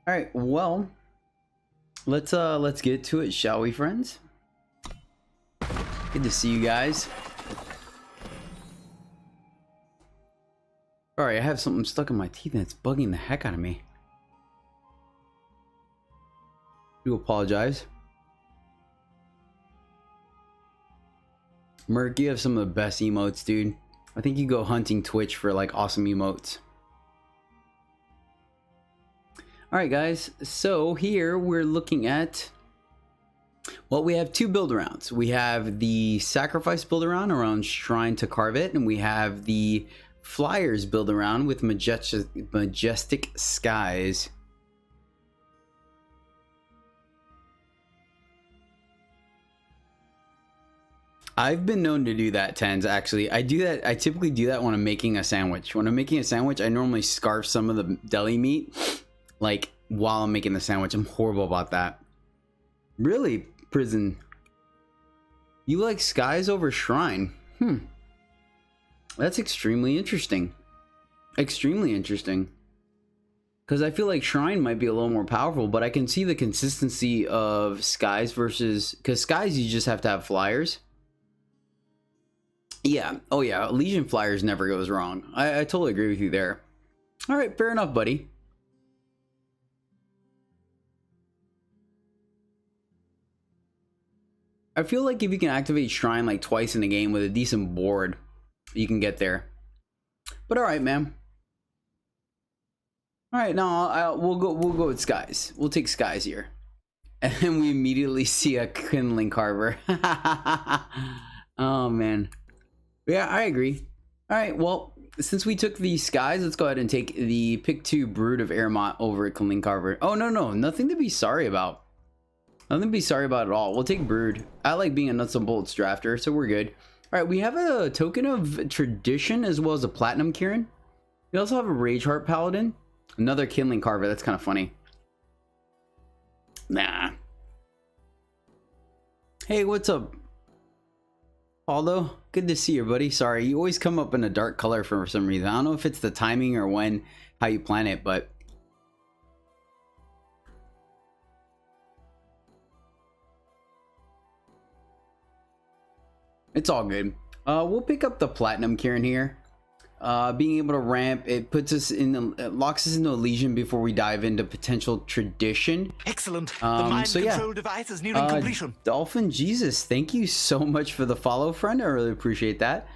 All right, well, let's get to it, shall we, friends? Good to see you guys. All right, I have something stuck in my teeth and it's bugging the heck out of me. I do apologize. Merc, you have some of the best emotes, dude. I think you go hunting Twitch for like awesome emotes. Alright guys, so here we're looking at, well, we have two build arounds. We have the sacrifice build around Shrine to Carve It, and we have the Flyers build around with majestic skies. I've been known to do that, Tens, actually. I typically do that when I'm making a sandwich. When I'm making a sandwich, I normally scarf some of the deli meat, like, while I'm making the sandwich. I'm horrible about that. Really, Prison? You like skies over Shrine? That's extremely interesting. Extremely interesting. Because I feel like Shrine might be a little more powerful, but I can see the consistency of skies versus... Because skies, you just have to have flyers. Yeah. Oh, yeah. Legion Flyers never goes wrong. I totally agree with you there. All right. Fair enough, buddy. I feel like if you can activate Shrine like twice in a game with a decent board, you can get there. But all right, man. All right. Now we'll go with skies. We'll take skies here. And then we immediately see a kindling carver. Oh, man. Yeah, I agree. All right, well, since we took the skies, let's go ahead and take the pick 2 Brood of Airmont over at Kindling Carver. Oh, no, nothing to be sorry about. Nothing to be sorry about at all. We'll take Brood. I like being a Nuts and Bolts drafter, so we're good. All right, we have a token of Tradition as well as a Platinum Kieran. We also have a Rageheart Paladin. Another Kindling Carver. That's kind of funny. Nah. Hey, what's up? Aldo, good to see you, buddy. Sorry, you always come up in a dark color for some reason. I don't know if it's the timing or how you plan it, but it's all good. We'll pick up the Platinum Kieran here. Being able to ramp, it puts us in, it locks us into a Legion before we dive into potential Tradition. Excellent. The mind control device is nearing completion. Dolphin Jesus, thank you so much for the follow, friend. I really appreciate that.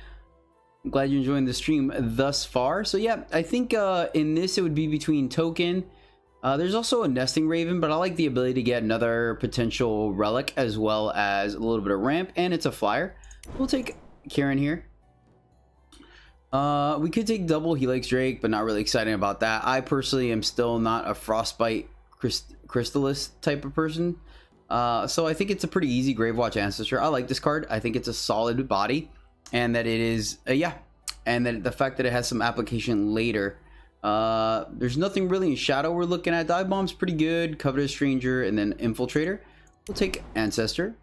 I'm glad you're enjoying the stream thus far. So yeah, I think in this it would be between token. There's also a Nesting Raven, but I like the ability to get another potential relic as well as a little bit of ramp, and it's a flyer. We'll take Kieran here. We could take double Helix Drake, but not really excited about that. I personally am still not a Frostbite Crystallis type of person. So I think it's a pretty easy Gravewatch Ancestor. I like this card. I think it's a solid body, and that it is, and that the fact that it has some application later. There's nothing really in Shadow we're looking at. Dive Bomb's pretty good. Covetous Stranger, and then Infiltrator. We'll take Ancestor.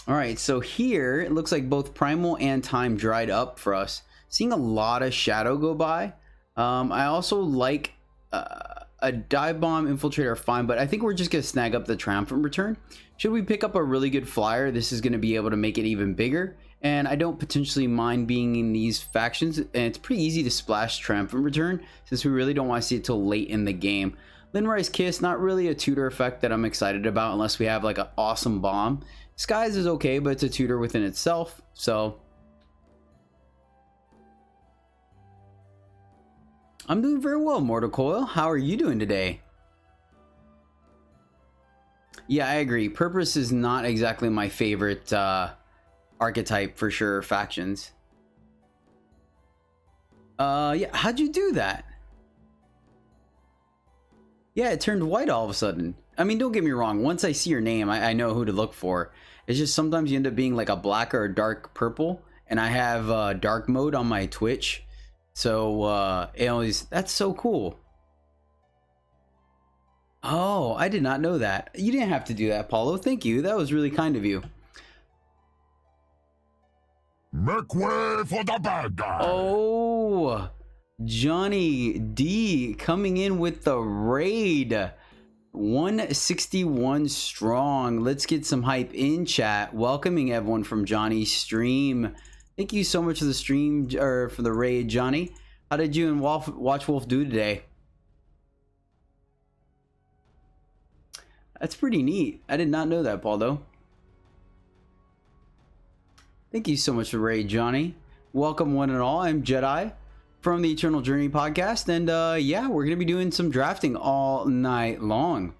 All right, so here it looks like both Primal and Time dried up for us. Seeing a lot of Shadow go by. I also like a Dive Bomb, Infiltrator, fine, but I think we're just gonna snag up the Triumphant Return. Should we pick up a really good flyer, this is gonna be able to make it even bigger. And I don't potentially mind being in these factions, and it's pretty easy to splash Triumphant Return since we really don't want to see it till late in the game. Linrise Kiss, not really a tutor effect that I'm excited about unless we have like an awesome bomb. Skies is okay, but it's a tutor within itself, so I'm doing very well, Mortal Coil. How are you doing today? Yeah, I agree. Purpose is not exactly my favorite archetype for sure, factions. Yeah, how'd you do that? Yeah, it turned white all of a sudden. I mean, don't get me wrong. Once I see your name, I know who to look for. It's just sometimes you end up being like a black or a dark purple, and I have dark mode on my Twitch, so it always, that's so cool. Oh, I did not know that. You didn't have to do that, Paulo. Thank you. That was really kind of you. Make way for the bad guy. Oh, Johnny D coming in with the raid. 161 strong. Let's get some hype in chat. Welcoming everyone from Johnny's stream. Thank you so much for the stream, or for the raid, Johnny. How did you and Watch Wolf do today? That's pretty neat. I did not know that, Baldo. Thank you so much for the raid, Johnny. Welcome one and all. I'm Jedi from the EternalJourney podcast, and yeah, we're gonna be doing some drafting all night long.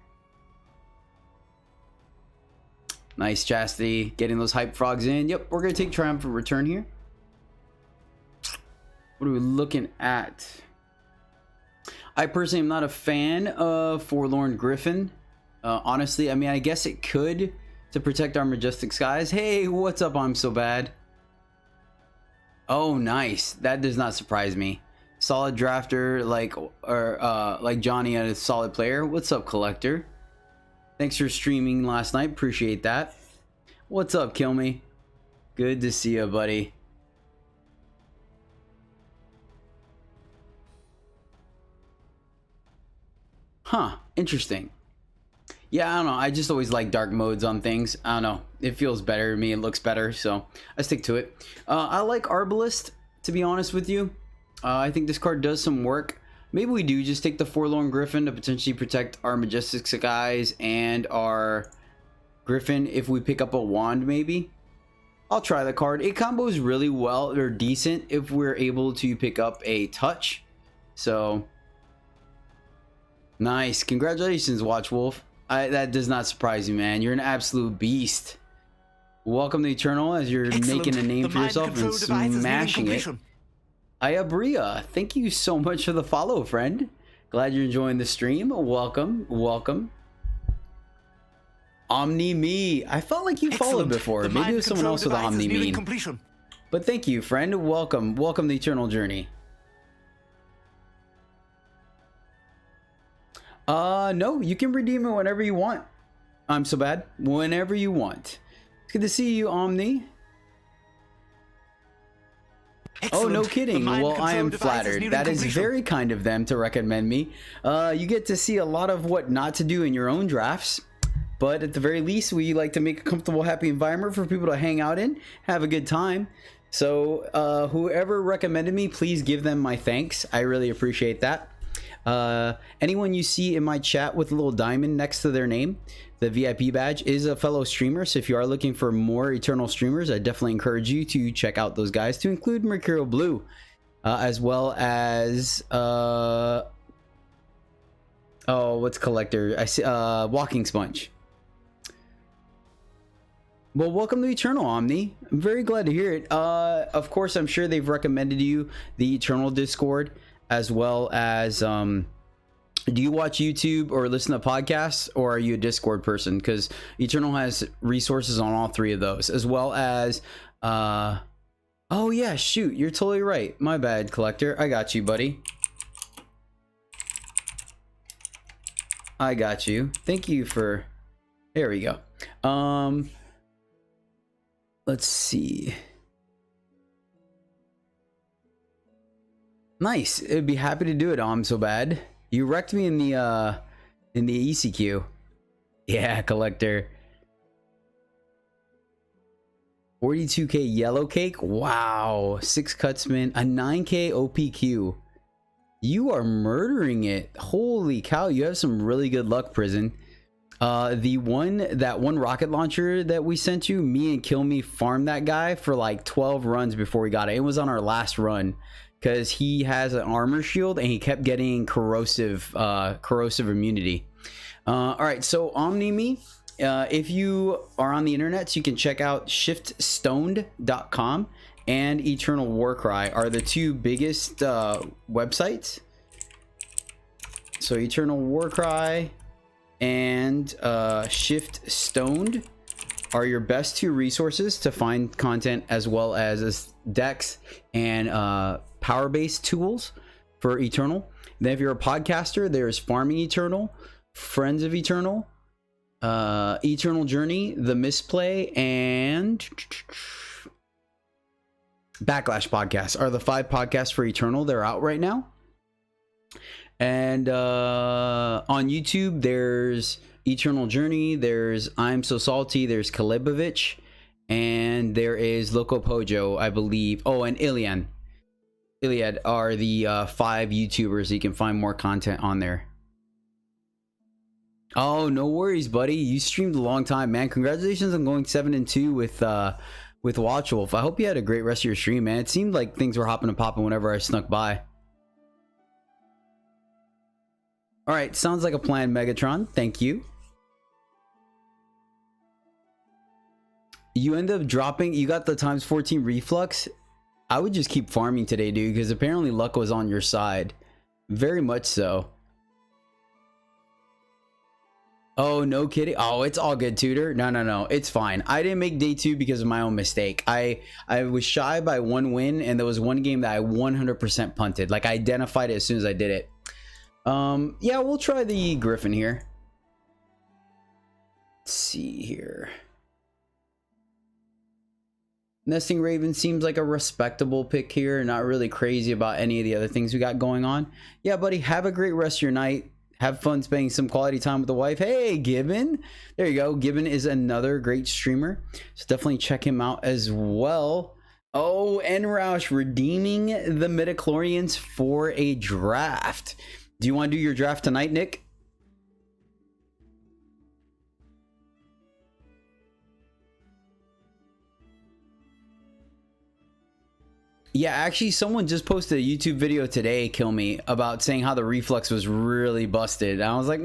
Nice, Chastity, getting those hype frogs in. Yep, we're gonna take Triumphant Return here. What are we looking at? I personally am not a fan of Forlorn Griffin. Honestly, I mean, I guess it could to protect our majestic skies. Hey, what's up? I'm so bad. Oh, nice. That does not surprise me. Solid drafter, like Johnny, and a solid player. What's up, Collector? Thanks for streaming last night. Appreciate that. What's up, Kill Me? Good to see you, buddy. Huh. Interesting. Yeah, I don't know. I just always like dark modes on things. I don't know. It feels better to me. It looks better, so I stick to it. I like Arbalist, to be honest with you. I think this card does some work. Maybe we do just take the Forlorn Griffin to potentially protect our Majestic Skies and our Griffin if we pick up a wand, maybe. I'll try the card. It combos really well, or decent, if we're able to pick up a touch. So, nice. Congratulations, Watch Wolf. That does not surprise you, man. You're an absolute beast. Welcome to Eternal as you're making a name for yourself and smashing it. Ayabria, thank you so much for the follow, friend. Glad you're enjoying the stream. Welcome, welcome. Omni Me. I felt like you followed before. Maybe it was someone else with Omni Me. But thank you, friend. Welcome. Welcome to Eternal No, you can redeem it whenever you want. I'm so bad. Whenever you want. It's good to see you, Omni. Excellent. Oh, no kidding. Well, I am flattered. That is very kind of them to recommend me. You get to see a lot of what not to do in your own drafts. But at the very least, we like to make a comfortable, happy environment for people to hang out in, have a good time. So whoever recommended me, please give them my thanks. I really appreciate that. Anyone you see in my chat with a little diamond next to their name, the VIP badge, is a fellow streamer. So if you are looking for more Eternal streamers, I definitely encourage you to check out those guys, to include Mercurial Blue, as well as oh, what's Collector? I see Walking Sponge. Well, welcome to Eternal, Omni. I'm very glad to hear it. Of course, I'm sure they've recommended you the Eternal Discord, as well as do you watch YouTube or listen to podcasts, or are you a Discord person? Because Eternal has resources on all three of those, as well as oh yeah, shoot, you're totally right. My bad, Collector. I got you, buddy. I got you. Thank you for, there we go. Let's see. Nice. It'd be happy to do it. I'm so bad. You wrecked me in the ECQ. Yeah, Collector. 42k yellow cake. Wow. 6 Cutsman. A 9k OPQ. You are murdering it. Holy cow. You have some really good luck, Prison. That one rocket launcher that we sent you, me and Kill Me farmed that guy for like 12 runs before we got it. It was on our last run, because he has an armor shield and he kept getting corrosive immunity. All right, so Omni Me, if you are on the internet, you can check out shiftstoned.com and Eternal Warcry are the two biggest websites. So Eternal Warcry and Shift Stoned are your best two resources to find content, as well as decks and power-based tools for Eternal. Then if you're a podcaster, there's Farming Eternal, Friends of Eternal, EternalJourney, The Misplay, and Backlash Podcasts are the 5 podcasts for Eternal. They're out right now. And on YouTube, there's EternalJourney, there's I'm So Salty, there's Kalibovich, and there is Loco Pojo, I believe. Oh, and Iliad are the 5 YouTubers. You can find more content on there. Oh, no worries, buddy. You streamed a long time, man. Congratulations on going 7-2 with Watchwolf. I hope you had a great rest of your stream, man. It seemed like things were hopping and popping whenever I snuck by. All right, sounds like a plan, Megatron. Thank you. You end up dropping. You got the times 14 reflux. I would just keep farming today, dude, because apparently luck was on your side. Very much so. Oh, no kidding. Oh, it's all good, Tutor. No, it's fine. I didn't make day 2 because of my own mistake. I was shy by 1 win, and there was one game that I 100% punted. Like, I identified it as soon as I did it. Yeah, we'll try the Griffin here. Let's see here. Nesting Raven seems like a respectable pick here. Not really crazy about any of the other things we got going on. Yeah, buddy, have a great rest of your night. Have fun spending some quality time with the wife. Hey, Gibbon. There you go. Gibbon is another great streamer, so definitely check him out as well. Oh, and Roush redeeming the midichlorians for a draft. Do you want to do your draft tonight, Nick? Yeah, actually, someone just posted a YouTube video today, Kill Me, about saying how the reflux was really busted. I was like,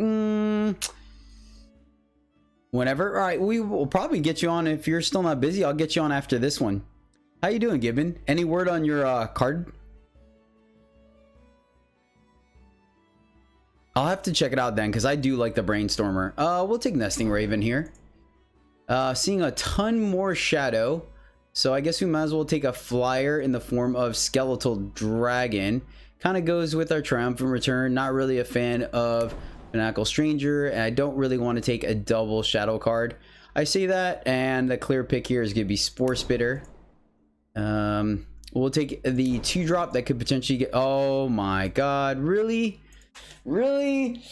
whenever. All right, we will probably get you on. If you're still not busy, I'll get you on after this one. How you doing, Gibbon? Any word on your card? I'll have to check it out then, because I do like the Brainstormer. We'll take Nesting Raven here. Seeing a ton more Shadow. So I guess we might as well take a flyer in the form of Skeletal Dragon. Kind of goes with our Triumphant Return. Not really a fan of Fanatical Stranger, and I don't really want to take a double Shadow card. I say that, and the clear pick here is going to be Spore Spitter. We'll take the 2-drop that could potentially get... Oh my god, really? Really?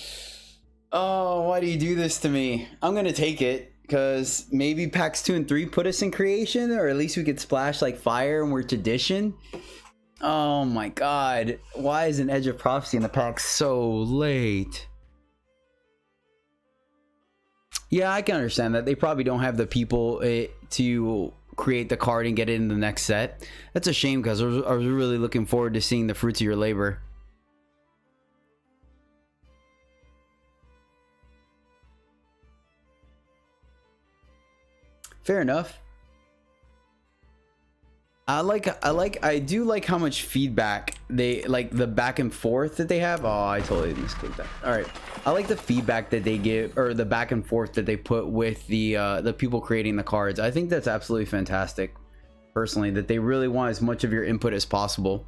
Oh, why do you do this to me? I'm going to take it. Because maybe packs 2 and 3 put us in creation, or at least we could splash like fire and we're tradition. Oh my god. Why is an Edge of Prophecy in the pack so late? Yeah, I can understand that. They probably don't have the people to create the card and get it in the next set. That's a shame, because I was really looking forward to seeing the fruits of your labor. Fair enough. I do like how much feedback they like, the back and forth that they have. Oh, I totally misclicked that. All right, I like the feedback that they give, or the back and forth that they put with the people creating the cards. I think that's absolutely fantastic, personally, that they really want as much of your input as possible.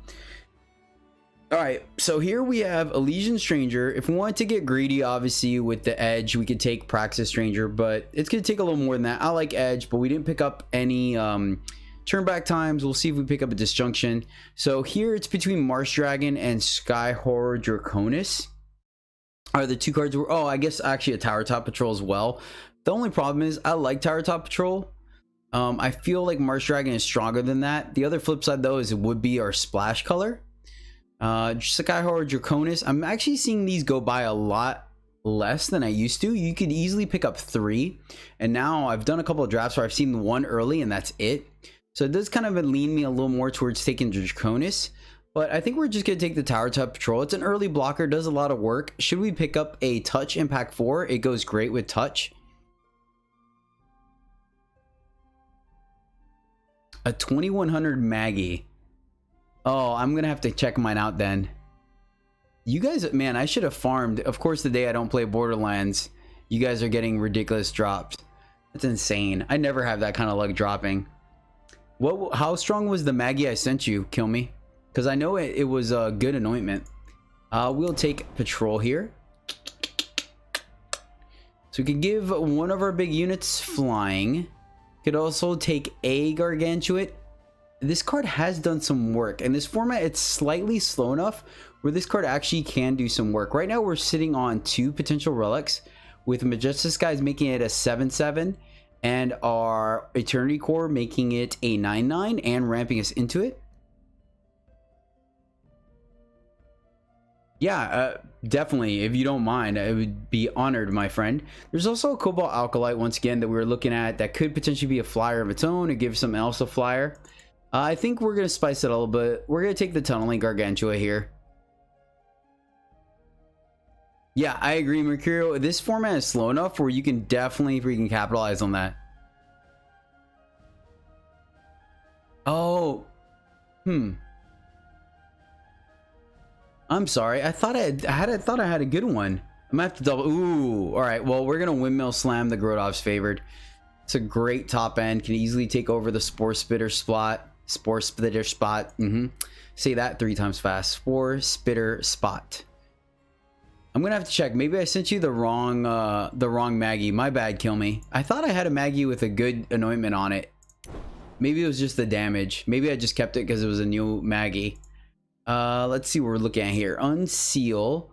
All right, so here we have Elysian Stranger. If we want to get greedy, obviously, with the Edge, we could take Praxis Stranger, but it's going to take a little more than that. I like Edge, but we didn't pick up any turn back times. We'll see if we pick up a Disjunction. So here it's between Marsh Dragon and Sky Horror Draconis are the 2 cards. Oh, I guess actually a Tower Top Patrol as well. The only problem is I like Tower Top Patrol. I feel like Marsh Dragon is stronger than that. The other flip side, though, is it would be our splash color. Sky Horror Draconis, I'm actually seeing these go by a lot less than I used to. You could easily pick up 3, and now I've done a couple of drafts where I've seen 1 early and that's it. So it does kind of lean me a little more towards taking Draconis, but I think we're just gonna take the Tower Top Patrol. It's an early blocker, does a lot of work. Should we pick up a Touch Impact 4? It goes great with Touch. A 2100 Maggie. Oh, I'm gonna have to check mine out then. You guys, man, I should have farmed. Of course, the day I don't play Borderlands, you guys are getting ridiculous drops. That's insane. I never have that kind of luck dropping. How strong was the Maggie I sent you, Kill Me? Because I know it was a good anointment. We'll take Patrol here. So we could give one of our big units flying. Could also take a Gargantuate. this card has done some work. In this format, it's slightly slow enough where this card actually can do some work. Right now, we're sitting on 2 potential relics, with Majestic Skies making it a 7/7, and our Eternity Core making it a 9/9 and ramping us into it. Yeah, definitely. If you don't mind, I would be honored, my friend. There's also a Cobalt Alkalite, once again, that we were looking at that could potentially be a flyer of its own or give something else a flyer. I think we're going to spice it a little bit. We're going to take the Tunneling Gargantua here. Yeah, I agree, Mercurio. This format is slow enough where you can definitely freaking capitalize on that. Oh. I'm sorry. I thought I had a good one. I'm gonna have to double. Ooh. All right. Well, we're gonna Windmill Slam the Grodov's Favored. It's a great top end. Can easily take over the Spore Spitter spot. Spore Spitter spot. Say that 3 times fast. Spore Spitter spot. I'm gonna have to check. Maybe I sent you the wrong Maggie. My bad, kill me. I thought I had a Maggie with a good anointment on it. Maybe it was just the damage. Maybe I just kept it because it was a new Maggie. Let's see what we're looking at here. Unseal.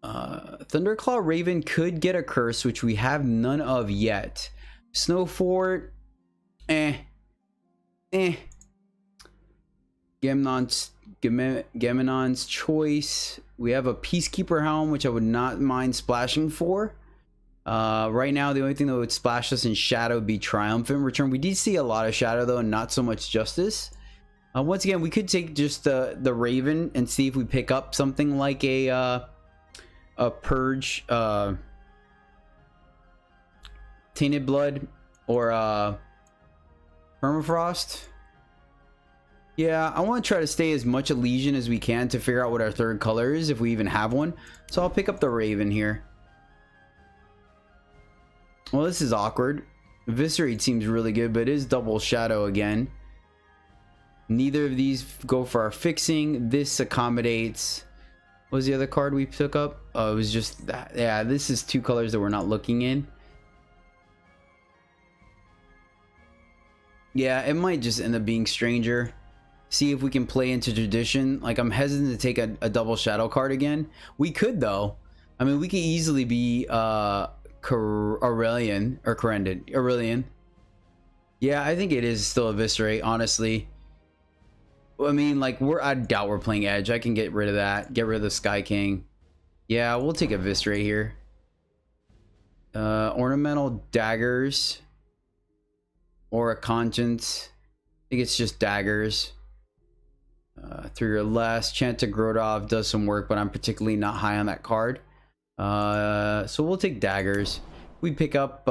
Thunderclaw Raven could get a curse, which we have none of yet. Snowfort. Geminon's Choice. We have a Peacekeeper Helm, which I would not mind splashing for. Right now, the only thing that would splash us in Shadow would be Triumphant Return. We did see a lot of Shadow, though, and not so much Justice. Once again, we could take just the Raven and see if we pick up something like a Purge, Tainted Blood, or Permafrost. Yeah, I want to try to stay as much Elysian as we can to figure out what our third color is, if we even have one. So I'll pick up the Raven here. Well, this is awkward. Eviscerate seems really good, but it is double Shadow again. Neither of these go for our fixing. This accommodates... What was the other card we took up? Oh, it was just that. Yeah, this is 2 colors that we're not looking in. Yeah, it might just end up being Stranger. See if we can play into tradition. Like, I'm hesitant to take a double Shadow card again. We could, though. I mean, we could easily be Aurelian or Corendon. Aurelian. Yeah, I think it is still Eviscerate, honestly. I mean, like, I doubt we're playing Edge. I can get rid of that. Get rid of the Sky King. Yeah, we'll take Eviscerate here. Ornamental Daggers. Or a Conscience. I think it's just Daggers. Through your last, Chant to Grodov does some work, but I'm particularly not high on that card. So we'll take Daggers. We pick up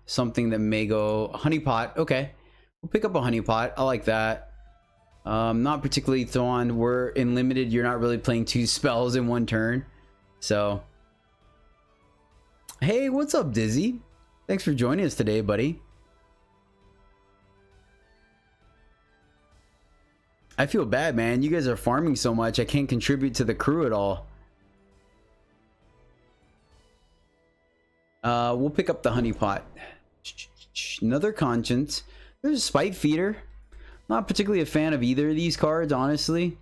something that may go Honeypot. Okay, we'll pick up a Honeypot. I like that. Not particularly Thrawn. We're in limited. You're not really playing 2 spells in 1 turn. So, hey, what's up, Dizzy? Thanks for joining us today, buddy. I feel bad, man. You guys are farming so much. I can't contribute to the crew at all. We'll pick up the Honeypot. Another Conscience. There's a Spite Feeder. Not particularly a fan of either of these cards, honestly.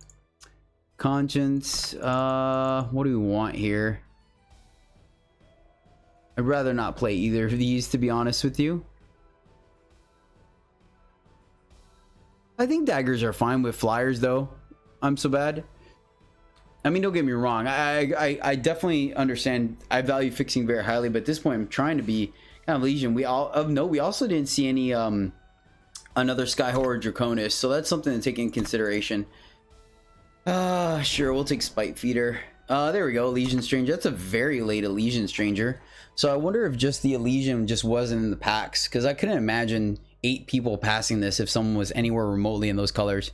Conscience. What do we want here? I'd rather not play either of these, to be honest with you. I think Daggers are fine with Flyers, though. I'm so bad. I mean, don't get me wrong. I definitely understand. I value fixing very highly, but at this point, I'm trying to be kind of Legion. We also didn't see any another Skyhorror Draconis, so that's something to take in consideration. Sure, we'll take Spite Feeder. There we go, Elysian Stranger. That's a very late Elysian Stranger. So I wonder if just the Elysian just wasn't in the packs, because I couldn't imagine 8 people passing this if someone was anywhere remotely in those colors.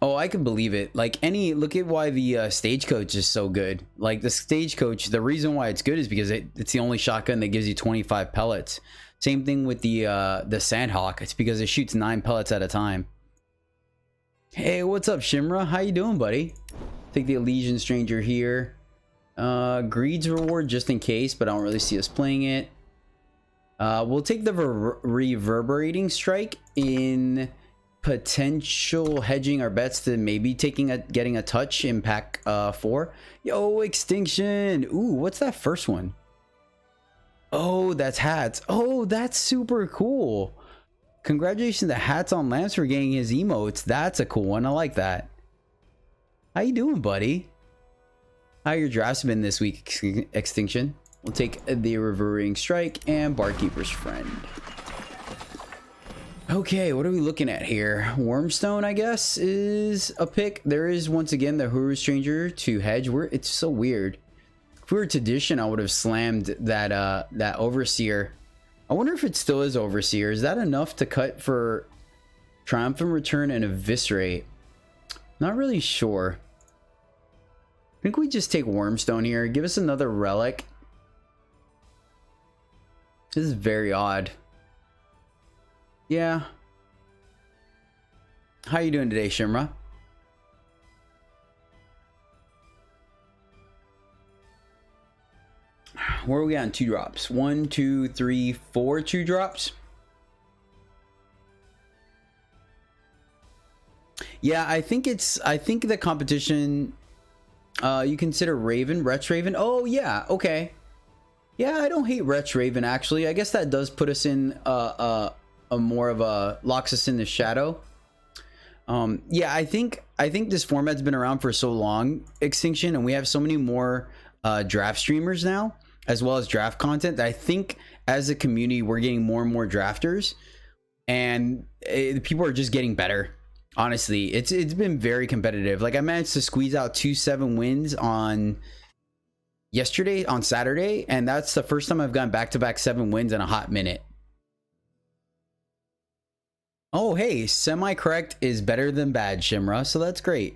Oh, I can believe it. Like, look at why the Stagecoach is so good. Like, the Stagecoach, the reason why it's good is because it's the only shotgun that gives you 25 pellets. Same thing with the Sandhawk. It's because it shoots 9 pellets at a time. Hey, what's up, Shimra? How you doing, buddy? Take the Elysian Stranger here. Greed's reward just in case, but I don't really see us playing it. We'll take the reverberating strike in potential hedging our bets to maybe getting a touch in pack 4. Yo, extinction. Ooh, what's that first one? Oh, that's hats. Oh, that's super cool. Congratulations to Hats on Lamps for getting his emotes. That's a cool one. I like that. How you doing, buddy? How your drafts been this week, Extinction? We'll take the reverberating strike and Barkeeper's Friend. Okay, what are we looking at here? Wormstone, I guess, is a pick. There is once again the Huru Stranger to hedge. It's so weird. If we were Tradition, I would have slammed that that Overseer. I wonder if it still is Overseer. Is that enough to cut for Triumphant Return and Eviscerate? Not really sure. I think we just take Wormstone here. Give us another relic. This is very odd. Yeah. How you doing today, Shimra? Where are we on 2 drops? 1, 2, 3, 4 2 drops. Yeah, I think the competition, you consider Raven, Wretch Raven. Oh yeah, okay. Yeah, I don't hate Wretch Raven actually. I guess that does put us in a more of a, locks us in the shadow. Yeah, I think this format's been around for so long, Extinction, and we have so many more draft streamers now, as well as draft content, that I think as a community we're getting more and more drafters, and people are just getting better. Honestly, it's been very competitive. Like, I managed to squeeze out 2 7 wins on Saturday, and that's the first time I've gone back-to-back 7 wins in a hot minute. Oh, hey, semi-correct is better than bad, Shimra, so that's great.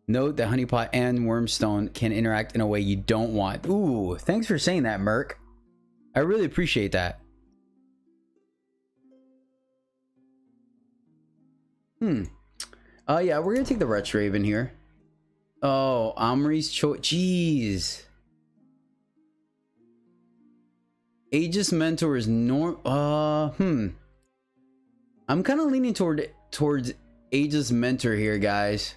Note that Honeypot and Wormstone can interact in a way you don't want. Ooh, thanks for saying that, Merc. I really appreciate that. Yeah, we're gonna take the Wretch Raven here. Oh, Omri's choice. Jeez. Aegis Mentor is I'm kind of leaning towards Aegis Mentor here, guys.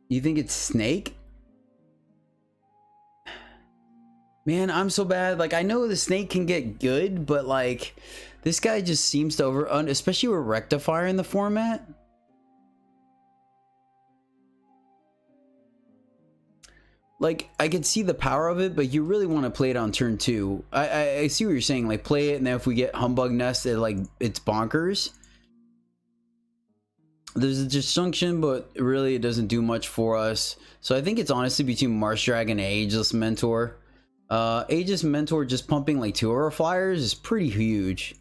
You think it's Snake? Man, I'm so bad. Like, I know the Snake can get good, but like, this guy just seems to especially with Rectifier in the format. Like, I could see the power of it, but you really want to play it on turn 2. I see what you're saying. Like, play it, and then if we get Humbug Nest, it's bonkers. There's a disjunction, but really it doesn't do much for us. So I think it's honestly between Marsh Dragon and Aegis Mentor. Aegis Mentor just pumping like 2 Aura Flyers is pretty huge.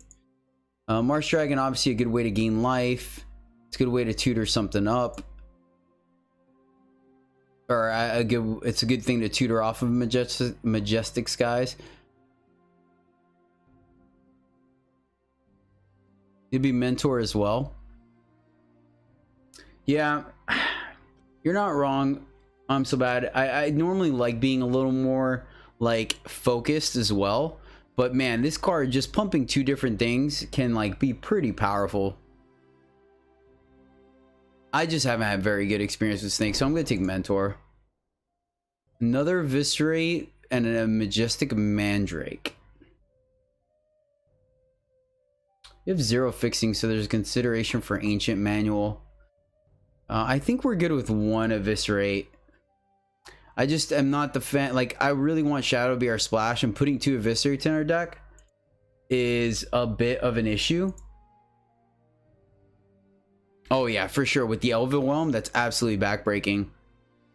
Marsh Dragon, obviously a good way to gain life. It's a good way to tutor something up. Or it's a good thing to tutor off of Majestic Skies. It'd be Mentor as well. Yeah, you're not wrong. I'm so bad. I normally like being a little more like focused as well, but man, this card just pumping 2 different things can like be pretty powerful. I just haven't had very good experience with Snake, so I'm gonna take Mentor. Another Eviscerate and a Majestic Mandrake. You have 0 fixing, so there's consideration for Ancient Manual. I think we're good with 1 Eviscerate. I just am not the fan. Like, I really want Shadow to be our splash, and putting 2 Eviscerates in our deck is a bit of an issue. Oh yeah, for sure. With the Overwhelm, that's absolutely backbreaking.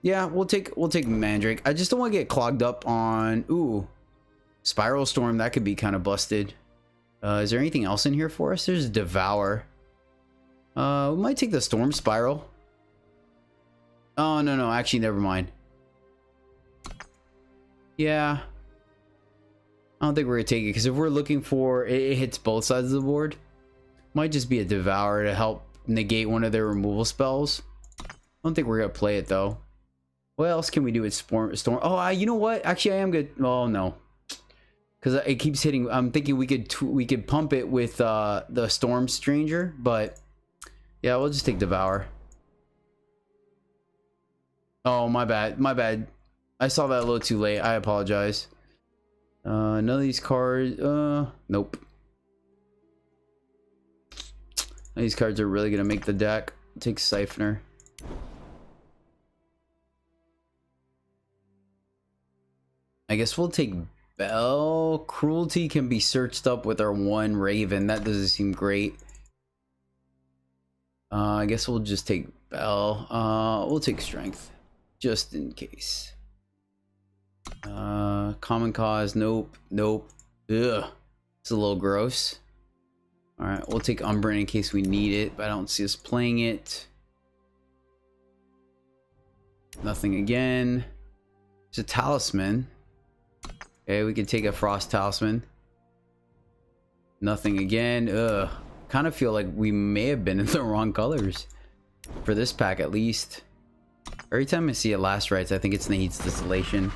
Yeah, we'll take Mandrake. I just don't want to get clogged up on Spiral Storm. That could be kind of busted. Is there anything else in here for us? There's Devour. We might take the Storm Spiral. Oh no, actually never mind. Yeah, I don't think we're gonna take it, because if we're looking for it hits both sides of the board. Might just be a Devour to help negate one of their removal spells. I don't think we're gonna play it though. What else can we do with Storm? Oh, you know what? Actually, I am good. Oh no, because it keeps hitting. I'm thinking we could pump it with the Storm Stranger, but yeah, we'll just take Devour. Oh, my bad. My bad. I saw that a little too late. I apologize. None of these cards. Nope. These cards are really gonna make the deck. Take Siphoner. I guess we'll take Bell. Cruelty can be searched up with our one Raven. That doesn't seem great. I guess we'll just take Bell. We'll take Strength, just in case. Common Cause. Nope. Nope. Ugh. It's a little gross. Alright, we'll take Umbran in case we need it, but I don't see us playing it. Nothing again. It's a Talisman. Okay, we can take a Frost Talisman. Nothing again. Ugh. Kind of feel like we may have been in the wrong colors. For this pack, at least. Every time I see a Last Rites, I think it's Nahid's Distillation.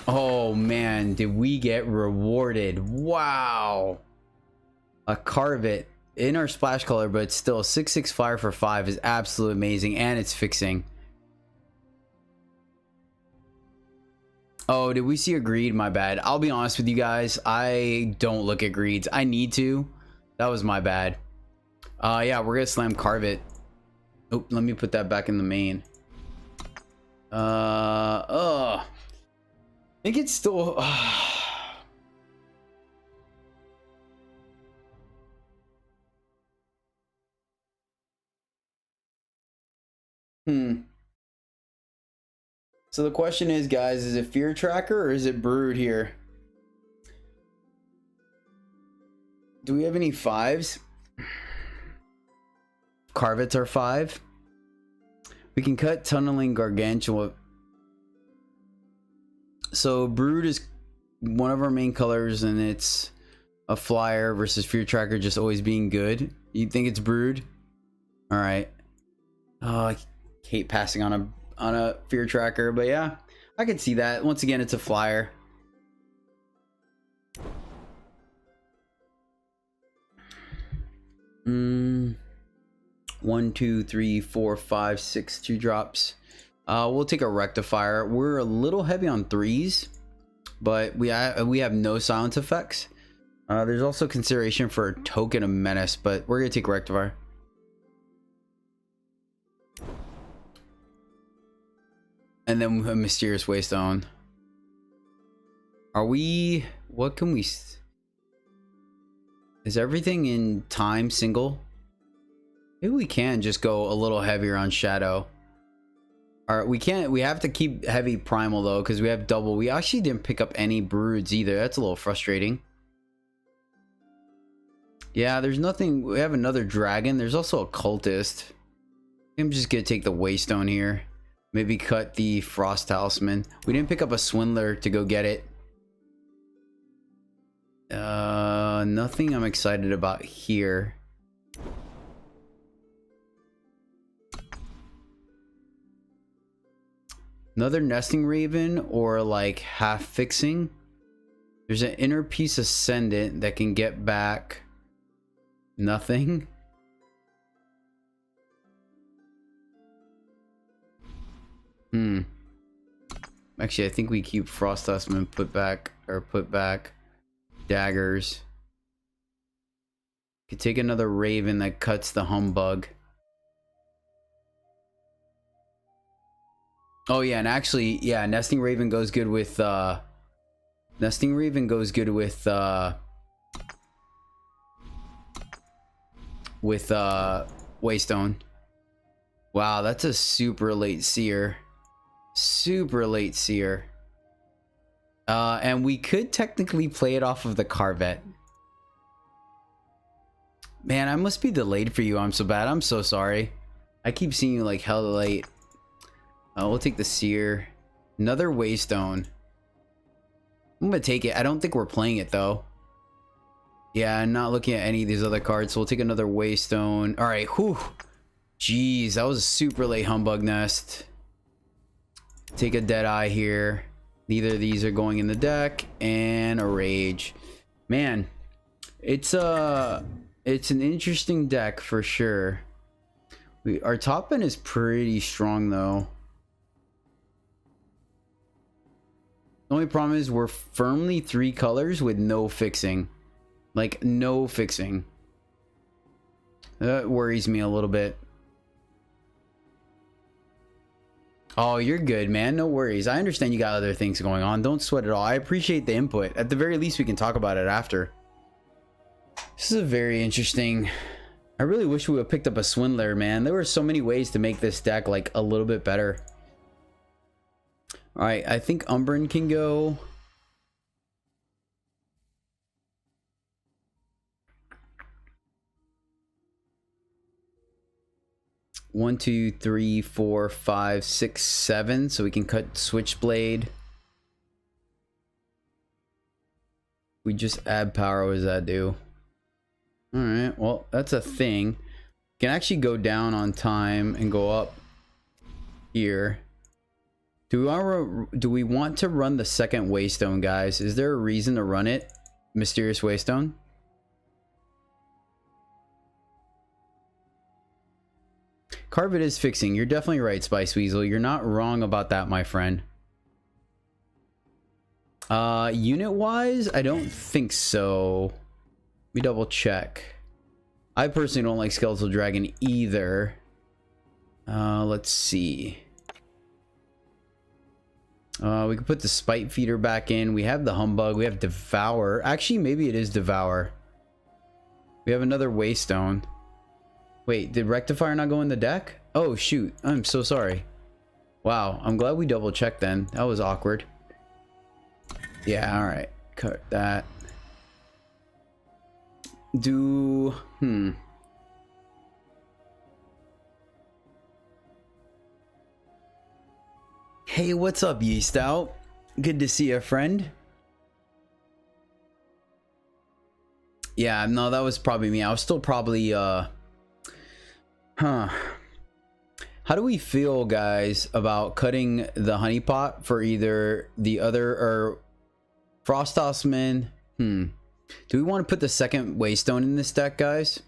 Oh, man. Did we get rewarded? Wow. A Carve It in our splash color, but it's still a 6/6 fire for 5 is absolutely amazing, and it's fixing. Oh, did we see a Greed? My bad. I'll be honest with you guys. I don't look at Greeds. I need to. That was my bad. Yeah, we're gonna slam Carve It. Oh, let me put that back in the main. I think it's still. So the question is, guys, is it Fear Tracker or is it Brood here? Do we have any 5s? Carvets are 5. We can cut Tunneling Gargantua. So Brood is one of our main colors, and it's a flyer versus Fear Tracker just always being good. You think it's Brood? All right. Oh, I hate passing on a Fear Tracker, but yeah, I can see that. Once again, it's a flyer. One, two, three, four, five, six, 2-drops. We'll take a Rectifier. We're a little heavy on 3s, but we have no silence effects. There's also consideration for a Token of Menace, but we're gonna take Rectifier. And then a Mysterious Waystone. Are we... What can we... Is everything in time single? Maybe we can just go a little heavier on Shadow. Alright, we can't... We have to keep heavy Primal, though, because we have double. We actually didn't pick up any Broods, either. That's a little frustrating. Yeah, there's nothing... We have another Dragon. There's also a Cultist. I'm just gonna take the Waystone here. Maybe cut the Frost Talisman. We didn't pick up a Swindler to go get it. Nothing I'm excited about here. Another Nesting Raven or like half fixing. There's an Inner Peace Ascendant that can get back nothing. Actually, I think we keep Frost Talisman, put back daggers. Could take another Raven that cuts the Humbug. Oh yeah, and actually, yeah, Nesting Raven goes good with Waystone. Wow, that's a super late seer. Super late seer. And we could technically play it off of the Carvet. Man, I must be delayed for you. I'm so bad. I'm so sorry. I keep seeing you like hella late. We'll take the Seer. Another Waystone. I'm gonna take it. I don't think we're playing it though. Yeah, not looking at any of these other cards, so we'll take another Waystone. All right, whew. Jeez, that was a super late Humbug Nest. Take a Deadeye here. Neither of these are going in the deck, and a Rage. Man, it's an interesting deck for sure. Our top end is pretty strong though. The only problem is we're firmly 3 colors with no fixing. Like, no fixing. That worries me a little bit. Oh, you're good, man. No worries. I understand you got other things going on. Don't sweat it all. I appreciate the input. At the very least, we can talk about it after. This is a very interesting... I really wish we would have picked up a Swindler, man. There were so many ways to make this deck, like, a little bit better. Alright, I think Umbran can go... 1, 2, 3, 4, 5, 6, 7. So we can cut Switchblade. We just add power. What does that do? Alright, well, that's a thing. Can actually go down on time and go up here. Do we want to run the second Waystone, guys? Is there a reason to run it? Mysterious Waystone? Carve It is fixing. You're definitely right, Spice Weasel. You're not wrong about that, my friend. Unit wise, I don't think so. Let me double check. I personally don't like Skeletal Dragon either. Let's see. We can put the Spite Feeder back in. We have the Humbug. We have Devour. Actually, maybe it is Devour. We have another Waystone. Wait, did Rectifier not go in the deck? Oh, shoot. I'm so sorry. Wow, I'm glad we double checked then. That was awkward. Yeah, alright. Cut that. Hey, what's up, Yeast Out? Good to see you, friend. Yeah, no, that was probably me. I was still probably, How do we feel, guys, about cutting the Honeypot for either the other or Frost Osman? Do we want to put the second Waystone in this deck, guys?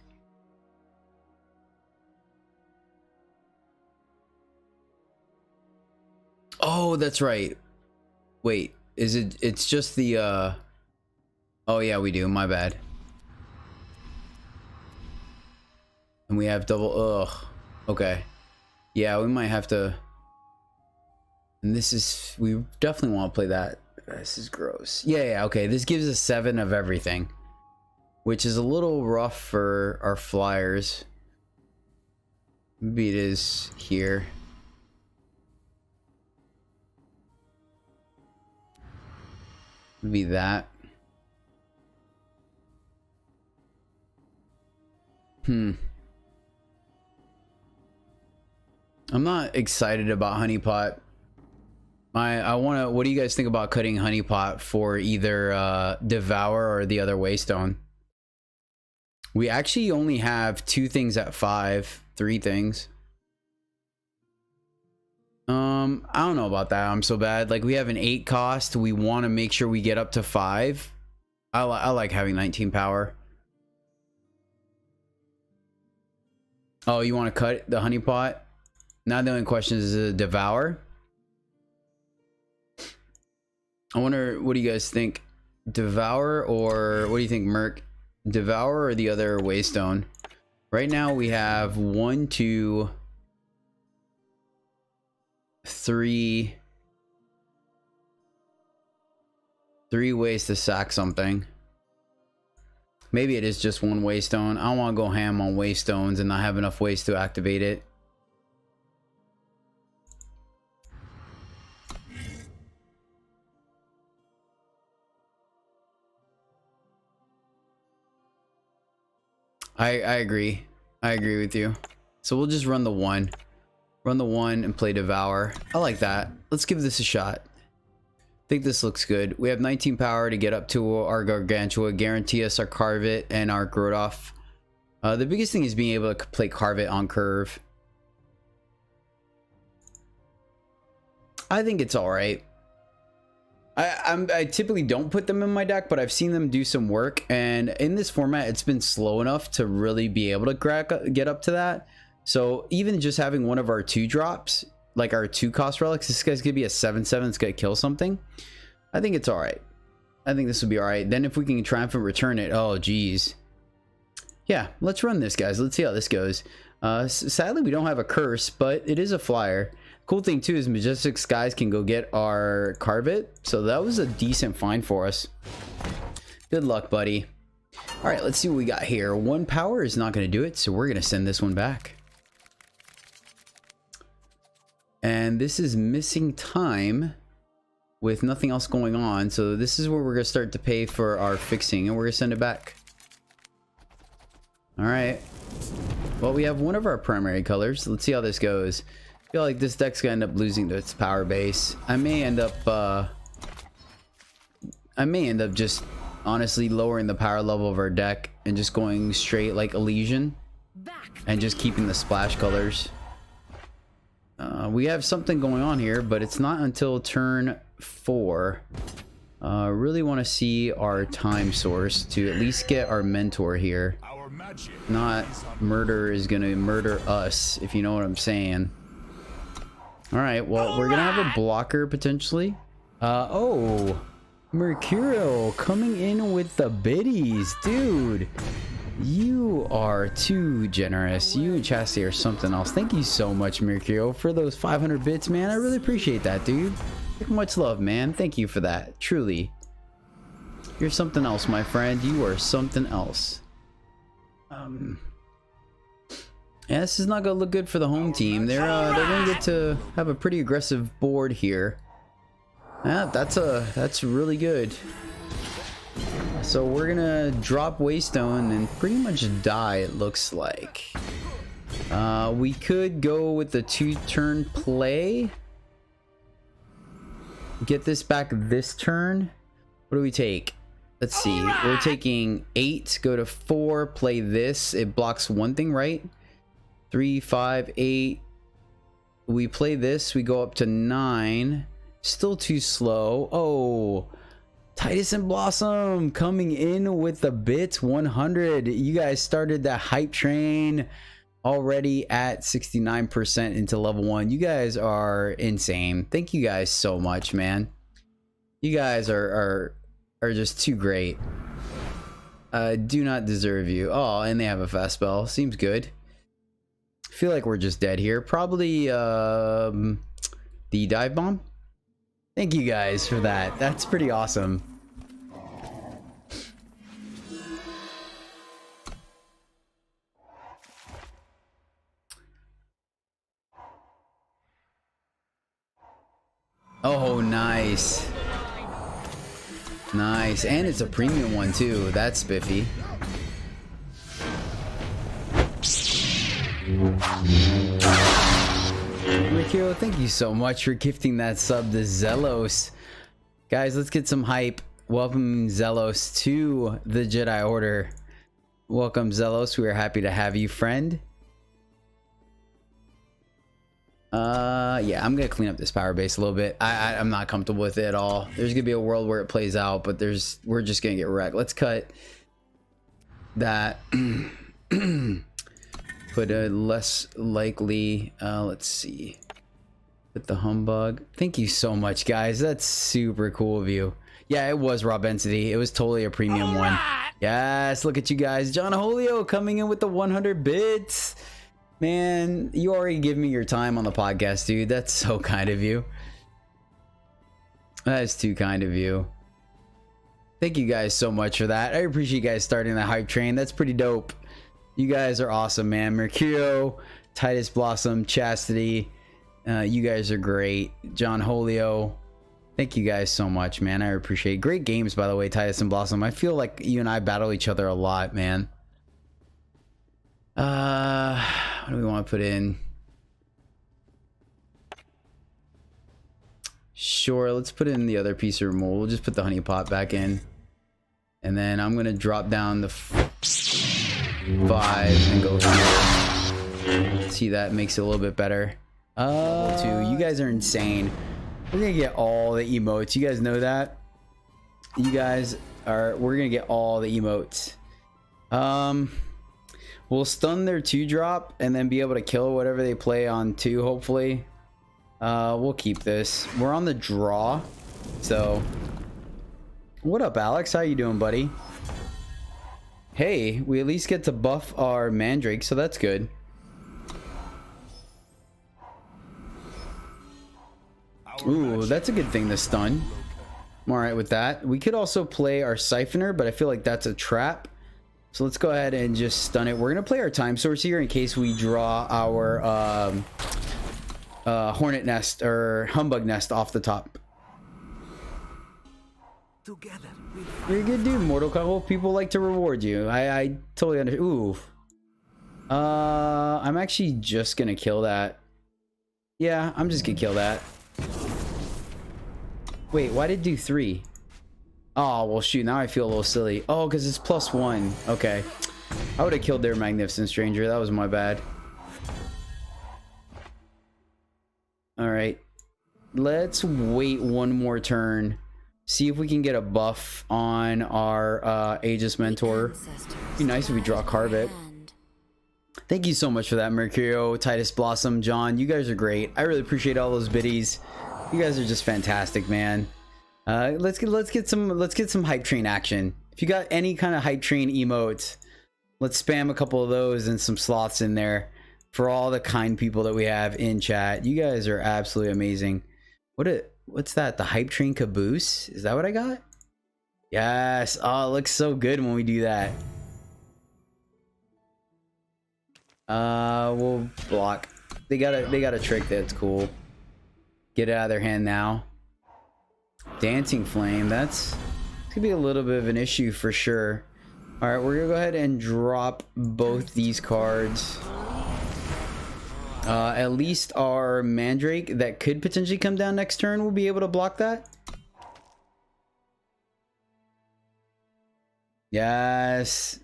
Oh, that's right. Wait, is it? It's just the. Oh yeah, we do. My bad. And we have double. Ugh. Okay. Yeah, we might have to. And this is. We definitely want to play that. This is gross. Yeah, okay. This gives us 7 of everything, which is a little rough for our flyers. Maybe it is here. Maybe that. I'm not excited about Honeypot. I want to. What do you guys think about cutting Honeypot for either Devour or the other Waystone? We actually only have 2 things at 5, 3 things. I don't know about that. I'm so bad. Like, we have an 8 cost. We want to make sure we get up to 5. I like having 19 power. Oh, you want to cut the Honeypot? Now the only question is a Devour. I wonder, what do you guys think? Devour, or what do you think, Merc? Devour or the other Waystone? Right now we have 1, 2, 3 ways to sack something. Maybe it is just 1 Waystone. I don't want to go ham on Waystones and not have enough ways to activate it. I agree. I agree with you. So we'll just run the 1. Run the 1 and play Devour. I like that. Let's give this a shot. think this looks good. We have 19 power to get up to our Gargantua, guarantee us our Carvet and our Grodoff. The biggest thing is being able to play Carvet on curve. I think it's all right. I typically don't put them in my deck, but I've seen them do some work, and in this format it's been slow enough to really be able to get up to that. So even just having one of our 2-drops, like our 2-cost relics, this guy's gonna be a 7/7, it's gonna kill something. I think it's all right. I think this will be all right. Then if we can triumphant return it, oh geez, yeah, let's run this, guys. Let's see how this goes. Sadly we don't have a curse, but it is a flyer. Cool thing too is Majestic Skies can go get our Carvet, so that was a decent find for us. Good luck, buddy. All right, let's see what we got here. 1 power is not going to do it, so we're going to send this one back. And this is missing time with nothing else going on, so this is where we're going to start to pay for our fixing, and we're going to send it back. All right. Well, we have one of our primary colors. Let's see how this goes. I feel like this deck's gonna end up losing to its power base. I may end up just honestly lowering the power level of our deck and just going straight like Elysian and just keeping the splash colors. We have something going on here, but it's not until turn 4. Really want to see our time source to at least get our mentor here. Not murder is gonna murder us, if you know what I'm saying. All right, well, we're gonna have a blocker potentially. Oh, Mercurial coming in with the biddies, dude. You are too generous. You and Chastity are something else. Thank you so much, Mercurial, for those 500 bits, man. I really appreciate that, dude. Much love, man. Thank you for that. Truly, you're something else, my friend. You are something else. Yeah, this is not gonna look good for the home team. They're gonna get to have a pretty aggressive board here. Yeah, that's really good. So we're gonna drop Waystone and pretty much die, it looks like. We could go with the 2-turn play. Get this back this turn. What do we take? Let's see. We're taking 8, go to 4, play this. It blocks one thing, right? 3, 5, 8. We play this, we go up to 9. Still too slow. Oh, Titus and Blossom coming in with the bits 100. You guys started that hype train already at 69% into level 1. You guys are insane. Thank you guys so much, man. You guys are just too great. Do not deserve you. Oh, and they have a fast spell. Seems good. Feel like we're just dead here. Probably the dive bomb. Thank you guys for that. That's pretty awesome. Oh, nice. Nice. And it's a premium one too. That's spiffy. Rikiro, thank you so much for gifting that sub to Zelos. Guys, let's get some hype. Welcome Zelos to the Jedi Order. Welcome Zelos. We are happy to have you, friend. Yeah, I'm gonna clean up this power base a little bit. I'm not comfortable with it at all. There's gonna be a world where it plays out, but we're just gonna get wrecked. Let's cut that. Put a less likely, let's see, put the humbug. Thank you so much, guys. That's super cool of you. Yeah, it was raw density. It was totally a premium one. Yes, look at you guys. John Holio coming in with the 100 bits. Man, you already give me your time on the podcast, dude. That's so kind of you. That is too kind of you. Thank you guys so much for that. I appreciate you guys starting the hype train. That's pretty dope. You guys are awesome, man. Mercurio, Titus Blossom, Chastity. You guys are great. John Holio. Thank you guys so much, man. I appreciate it. Great games, by the way, Titus and Blossom. I feel like you and I battle each other a lot, man. What do we want to put in? Sure, let's put in the other piece of removal. We'll just put the honey pot back in. And then I'm gonna drop down the 5 and go here. See, that makes it a little bit better. You guys are insane. We're gonna get all the emotes. You guys know that? We're gonna get all the emotes. We'll stun their 2-drop and then be able to kill whatever they play on 2, hopefully. We'll keep this. We're on the draw, so what up, Alex? How you doing, buddy? Hey, we at least get to buff our Mandrake, so that's good. Ooh, that's a good thing to stun. I'm all right with that. We could also play our Siphoner, but I feel like that's a trap. So let's go ahead and just stun it. We're gonna play our Time Source here in case we draw our Hornet Nest or Humbug Nest off the top. Together, You're a good dude, Mortal Kombat. People like to reward you. I totally understand. Ooh. I'm actually just gonna kill that. Yeah, I'm just gonna kill that. Wait, why did it do 3? Oh, well, shoot. Now I feel a little silly. Oh, because it's +1. Okay. I would have killed their Magnificent Stranger. That was my bad. All right. Let's wait one more turn. See if we can get a buff on our Aegis Mentor. It'd be nice if we draw Carvet. Thank you so much for that, Mercurio, Titus Blossom, John. You guys are great. I really appreciate all those biddies. You guys are just fantastic, man. Let's get some hype train action. If you got any kind of hype train emotes, let's spam a couple of those and some sloths in there for all the kind people that we have in chat. You guys are absolutely amazing. What's that? The hype train caboose? Is that what I got? Yes. Oh, it looks so good when we do that. We'll block. They got a trick that's cool. Get it out of their hand now. Dancing Flame. That's gonna be a little bit of an issue for sure. All right, we're gonna go ahead and drop both these cards. At least our Mandrake that could potentially come down next turn will be able to block that. Yes.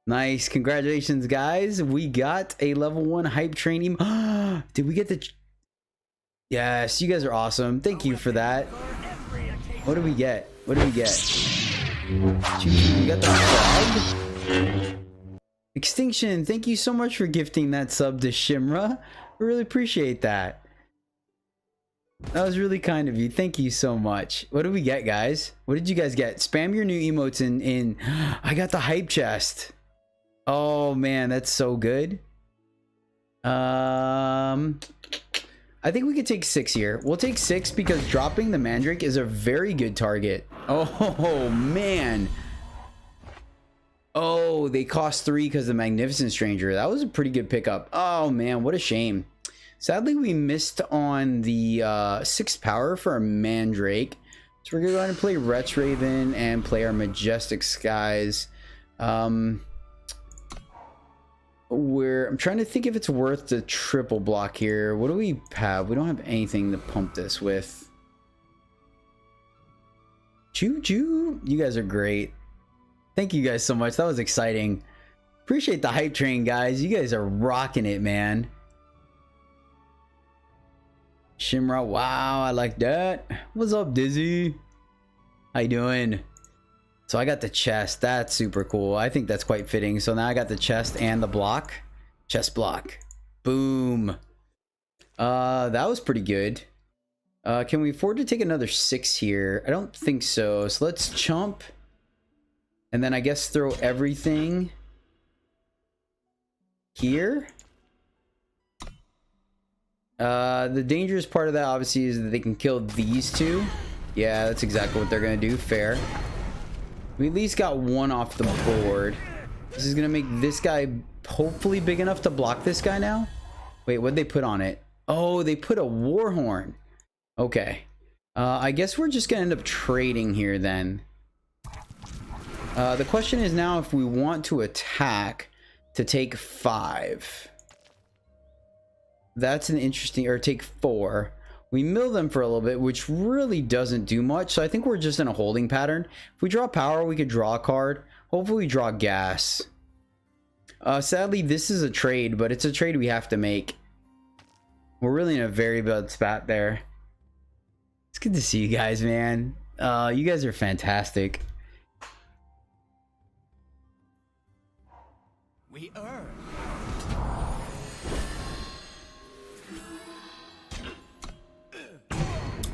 Nice. Congratulations, guys. We got a level 1 hype train. Did we get the... Yes, you guys are awesome. Thank you for that. What do we get? What do we get? We got the frog? Extinction, thank you so much for gifting that sub to Shimra. I really appreciate that. That was really kind of you. Thank you so much. What did we get, guys? What did you guys get? Spam your new emotes in... I got the hype chest. Oh, man, that's so good. I think we could take 6 here. We'll take 6 because dropping the Mandrake is a very good target. Oh, man. Oh, they cost 3 because of the Magnificent Stranger. That was a pretty good pickup. Oh, man, what a shame. Sadly, we missed on the 6th power for our Mandrake. So we're going to go ahead and play Wretch Raven and play our Majestic Skies. I'm trying to think if it's worth the triple block here. What do we have? We don't have anything to pump this with. Choo-choo. You guys are great. Thank you guys so much. That was exciting. Appreciate the hype train, guys. You guys are rocking it, man. Shimra. Wow, I like that. What's up, Dizzy? How you doing? So I got the chest. That's super cool. I think that's quite fitting. So now I got the chest and the block. Chest block. Boom. That was pretty good. Can we afford to take another 6 here? I don't think so. So let's chump. And then I guess throw everything here. The dangerous part of that obviously is that they can kill these two. Yeah, that's exactly what they're going to do. Fair. We at least got 1 off the board. This is going to make this guy hopefully big enough to block this guy now. Wait, what'd they put on it? Oh, they put a Warhorn. Okay. I guess we're just going to end up trading here then. The question is now if we want to attack to take 5. That's an interesting... Or take 4. We mill them for a little bit, which really doesn't do much. So I think we're just in a holding pattern. If we draw power, we could draw a card. Hopefully we draw gas. Sadly, this is a trade, but it's a trade we have to make. We're really in a very bad spot there. It's good to see you guys, man. You guys are fantastic. We earn.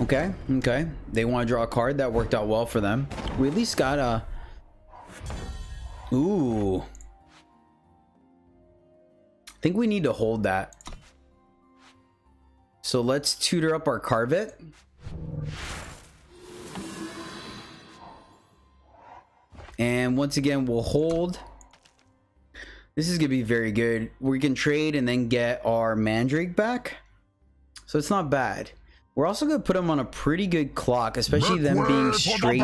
Okay, okay. They want to draw a card. That worked out well for them. We at least got a... Ooh. I think we need to hold that. So let's tutor up our Carvet. And once again, we'll hold. This is going to be very good. We can trade and then get our Mandrake back. So it's not bad. We're also going to put them on a pretty good clock, especially them being straight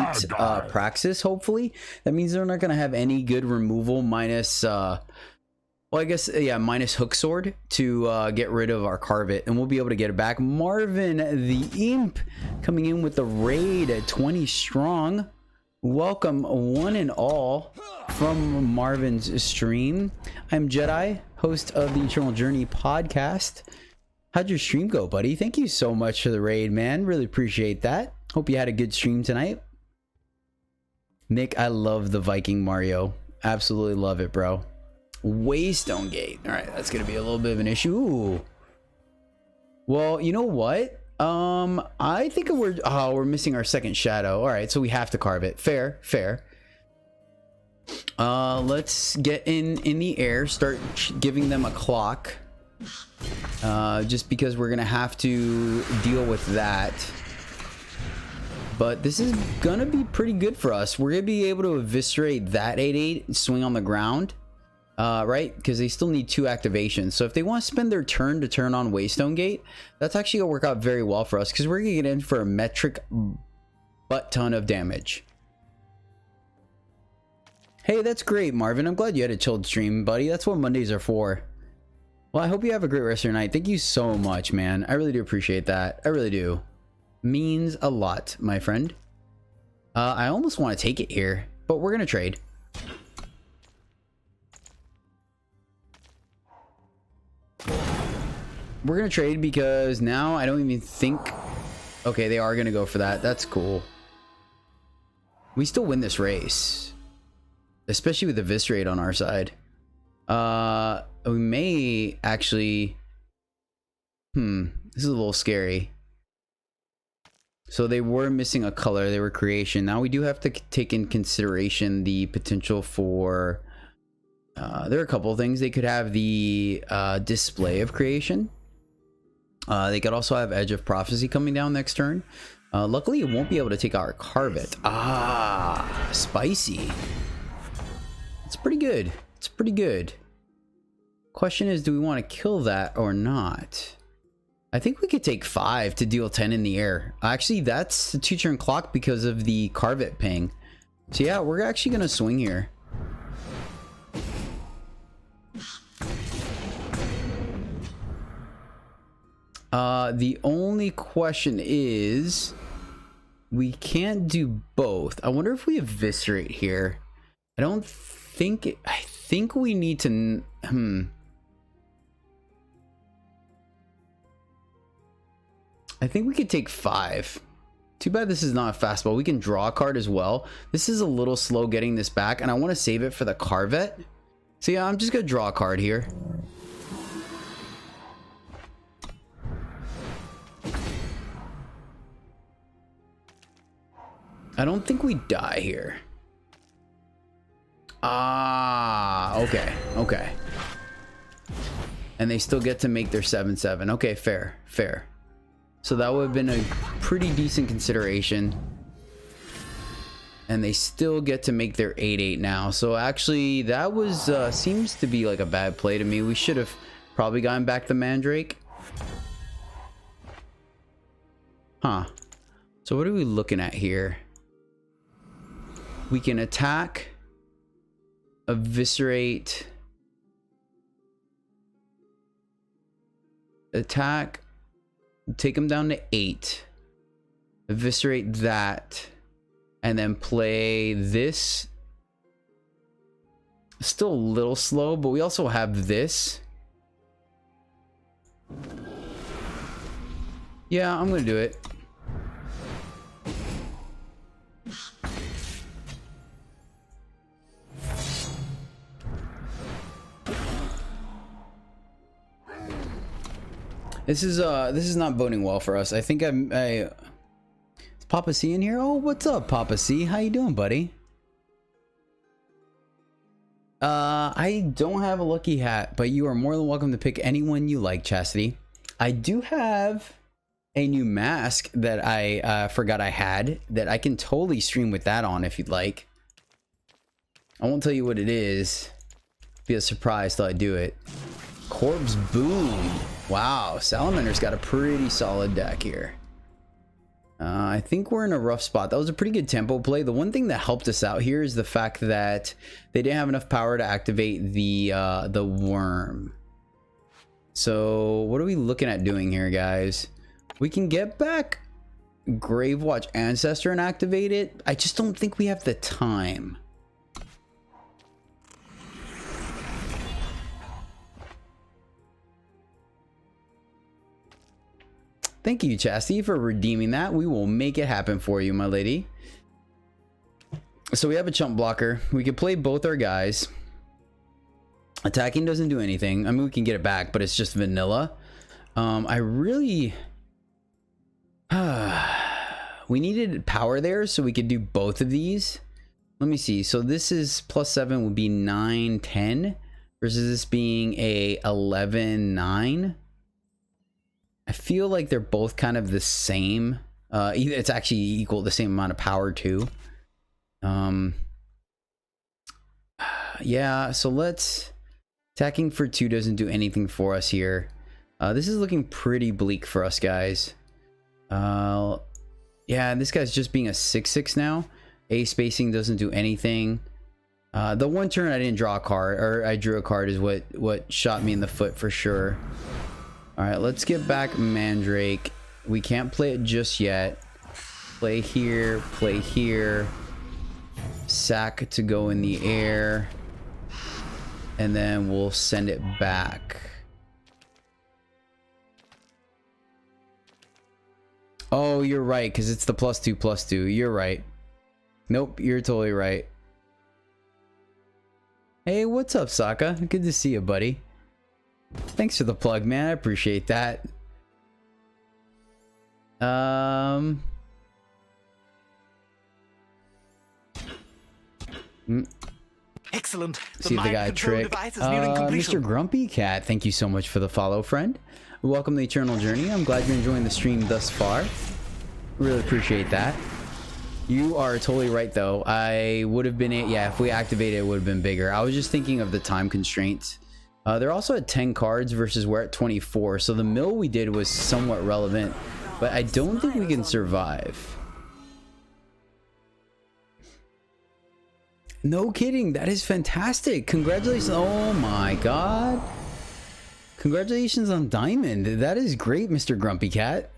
Praxis, hopefully. That means they're not going to have any good removal minus, well, I guess, yeah, minus Hook Sword to get rid of our Carvet. And we'll be able to get it back. Marvin, the Imp, coming in with the raid at 20 strong. Welcome, one and all, from Marvin's stream. I'm Jedi, host of the EternalJourney podcast. How'd your stream go, buddy? Thank you so much for the raid, man. Really appreciate that. Hope you had a good stream tonight. Nick, I love the Viking Mario. Absolutely love it, bro. Waystone Gate. All right, that's going to be a little bit of an issue. Ooh. Well, you know what? I think we're missing our second shadow. All right, so we have to carve it. Fair, fair. Let's get in the air, start giving them a clock. Just because we're gonna have to deal with that. But this is gonna be pretty good for us. We're gonna be able to eviscerate that 8/8 and swing on the ground, right? Because they still need 2 activations. So if they want to spend their turn to turn on Waystone Gate, that's actually gonna work out very well for us because we're gonna get in for a metric butt ton of damage. Hey, that's great, Marvin. I'm glad you had a chilled stream, buddy. That's what Mondays are for. Well, I hope you have a great rest of your night. Thank you so much, man. I really do appreciate that. I really do. Means a lot, my friend. I almost want to take it here, but we're going to trade. We're going to trade because now I don't even think... Okay, they are going to go for that. That's cool. We still win this race. Especially with the Eviscerate on our side. We may actually... This is a little scary. So they were missing a color. They were creation. Now we do have to take in consideration the potential for... there are a couple of things. They could have the display of creation. They could also have Edge of Prophecy coming down next turn. Luckily, it won't be able to take our Carvet. Ah, spicy. It's pretty good. It's pretty good. Question is, do we want to kill that or not? I think we could take 5 to deal 10 in the air. Actually, that's the 2-turn clock because of the Carvet ping. So yeah, we're actually going to swing here. The only question is, we can't do both. I wonder if we eviscerate here. I don't think it, I think we need to I think we could take 5. Too bad this is not a fastball. We can draw a card as well. This is a little slow getting this back, and I want to save it for the Carvet. So yeah, I'm just gonna draw a card here. I don't think we die here. Ah, okay, okay. And they still get to make their 7/7. Okay, fair, fair. So that would have been a pretty decent consideration. And they still get to make their 8/8 now. So actually, that was seems to be like a bad play to me. We should have probably gotten back the Mandrake. Huh. So what are we looking at here? We can attack, eviscerate, attack, take him down to 8. Eviscerate that. And then play this. Still a little slow, but we also have this. Yeah, I'm gonna do it. This is not boding well for us. I think is Papa C in here? Oh, what's up, Papa C? How you doing, buddy? I don't have a lucky hat, but you are more than welcome to pick anyone you like, Chastity. I do have a new mask that I forgot I had that I can totally stream with that on if you'd like. I won't tell you what it is. Be a surprise till I do it. Corpse Boom. Wow, Salamander's got a pretty solid deck here. I think we're in a rough spot. That was a pretty good tempo play. The one thing that helped us out here is the fact that they didn't have enough power to activate the worm. So what are we looking at doing here, guys? We can get back Gravewatch Ancestor and activate it. I just don't think we have the time. Thank you, Chastity, for redeeming that. We will make it happen for you, my lady. So we have a chump blocker. We could play both our guys. Attacking doesn't do anything. I mean, we can get it back, but it's just vanilla. I really... we needed power there so we could do both of these. Let me see. So this is +7 would be 9, 10. Versus this being a 11, 9. I feel like they're both kind of the same. It's actually equal, the same amount of power too. Yeah, so let's... Attacking for 2 doesn't do anything for us here. This is looking pretty bleak for us, guys. Yeah, this guy's just being a 6/6 now. A spacing doesn't do anything. The one turn I didn't draw a card, or I drew a card, is what shot me in the foot for sure. All right, let's get back Mandrake. We can't play it just yet. Play here, sack to go in the air, and then we'll send it back. Oh, you're right, because it's the +2/+2. You're right. Nope, you're totally right. Hey, what's up, Sokka? Good to see you, buddy. Thanks for the plug, man. I appreciate that. Excellent. See if they got a trick. Mr. Grumpy Cat, thank you so much for the follow, friend. Welcome to Eternal Journey. I'm glad you're enjoying the stream thus far. Really appreciate that. You are totally right, though. I would have been... Yeah, if we activated it, would have been bigger. I was just thinking of the time constraints. They're also at 10 cards versus we're at 24. So the mill we did was somewhat relevant. But I don't think we can survive. No kidding. That is fantastic. Congratulations. Oh my god. Congratulations on Diamond. That is great, Mr. Grumpy Cat.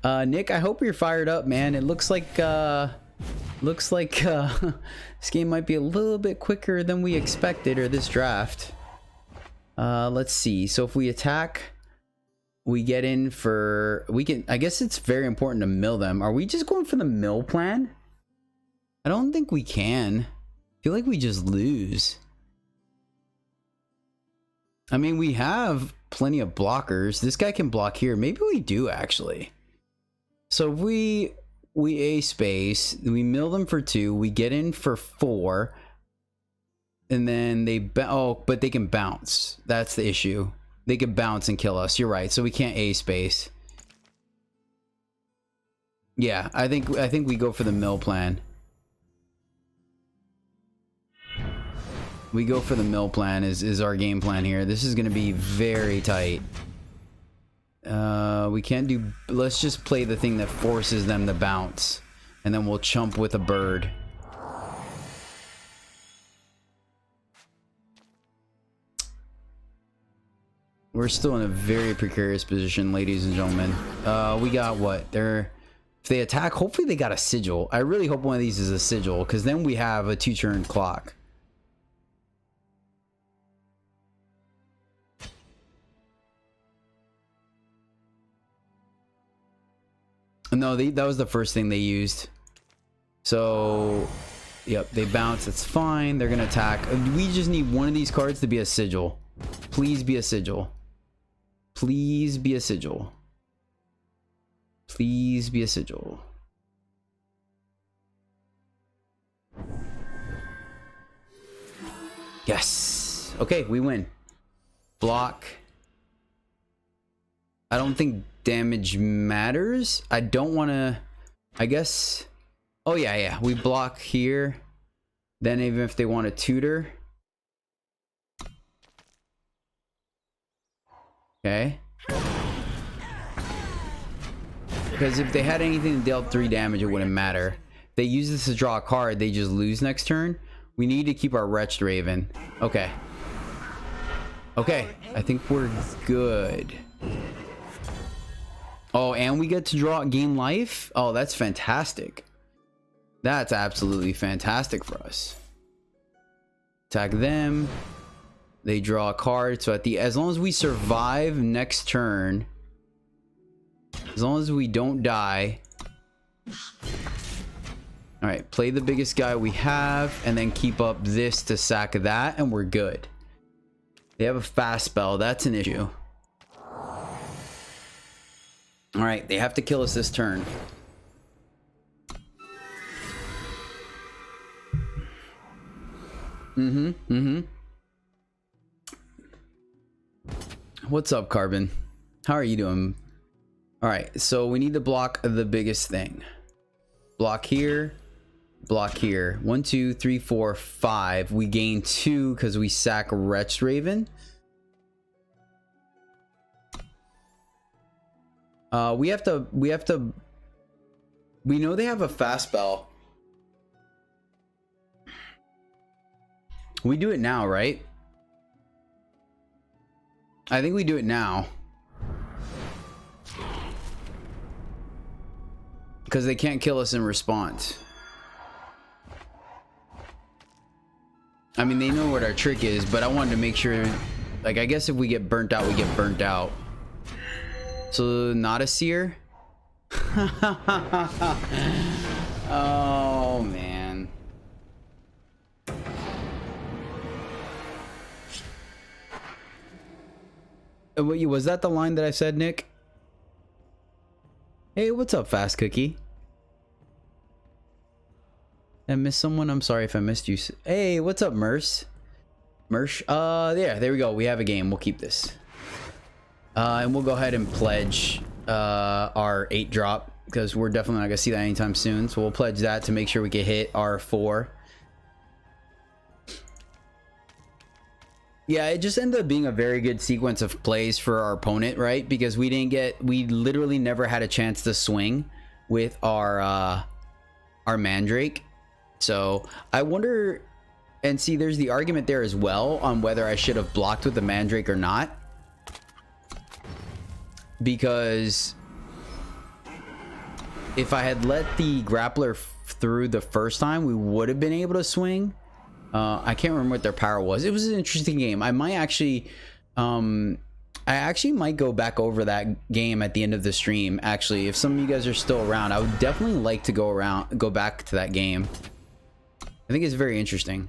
Nick, I hope you're fired up, man. It looks like this game might be a little bit quicker than we expected, or this draft. Let's see. So if we attack, we get in for... I guess it's very important to mill them. Are we just going for the mill plan? I don't think we can. I feel like we just lose. I mean, we have plenty of blockers. This guy can block here. Maybe we do, actually. So if we A space, we mill them for 2, we get in for 4, and then they... Oh, but they can bounce. That's the issue. They can bounce and kill us. You're right. So we can't A space. Yeah, I think we go for the mill plan. We go for the mill plan is our game plan here. This is going to be very tight. We can't do... Let's just play the thing that forces them to bounce. And then we'll chump with a bird. We're still in a very precarious position, ladies and gentlemen. We got what? If they attack, hopefully they got a sigil. I really hope one of these is a sigil, because then we have a 2-turn clock. No, that was the first thing they used. So, yep, they bounce. It's fine. They're gonna attack. We just need one of these cards to be a sigil. Please be a sigil. Please be a sigil. Please be a sigil. Yes. Okay, we win. Block. I don't think damage matters. I don't want to, I guess. Oh yeah, we block here. Then even if they want to tutor. Okay. Because if they had anything that dealt 3 damage, it wouldn't matter. If they use this to draw a card, they just lose next turn. We need to keep our Wretched Raven. Okay. Okay, I think we're good. Oh, and we get to draw game life? Oh, that's fantastic. That's absolutely fantastic for us. Attack them. They draw a card. So as long as we survive next turn, as long as we don't die. All right, play the biggest guy we have and then keep up this to sack that and we're good. They have a fast spell. That's an issue. All right, they have to kill us this turn. What's up, Carbon? How are you doing? All right, so we need to block the biggest thing. Block here, block here. 1, 2, 3, 4, 5. We gain 2 because we sack Wretched Raven. We know they have a fast spell. We do it now, right? I think we do it now. Because they can't kill us in response. I mean, they know what our trick is, but I wanted to make sure, like, I guess if we get burnt out, we get burnt out. So, not a seer? Oh, man. Was that the line that I said, Nick? Hey, what's up, Fast Cookie? I missed someone? I'm sorry if I missed you. Hey, what's up, Merce? There we go. We have a game. We'll keep this. And we'll go ahead and pledge our 8-drop because we're definitely not going to see that anytime soon. So we'll pledge that to make sure we can hit our 4. Yeah, it just ended up being a very good sequence of plays for our opponent, right? Because we literally never had a chance to swing with our Mandrake. So I wonder, and see, there's the argument there as well on whether I should have blocked with the Mandrake or not. Because if I had let the grappler through the first time, we would have been able to swing. I can't remember what their power was. It was an interesting game. I might actually, I actually might go back over that game at the end of the stream. Actually, if some of you guys are still around, I would definitely like to go back to that game. I think it's very interesting.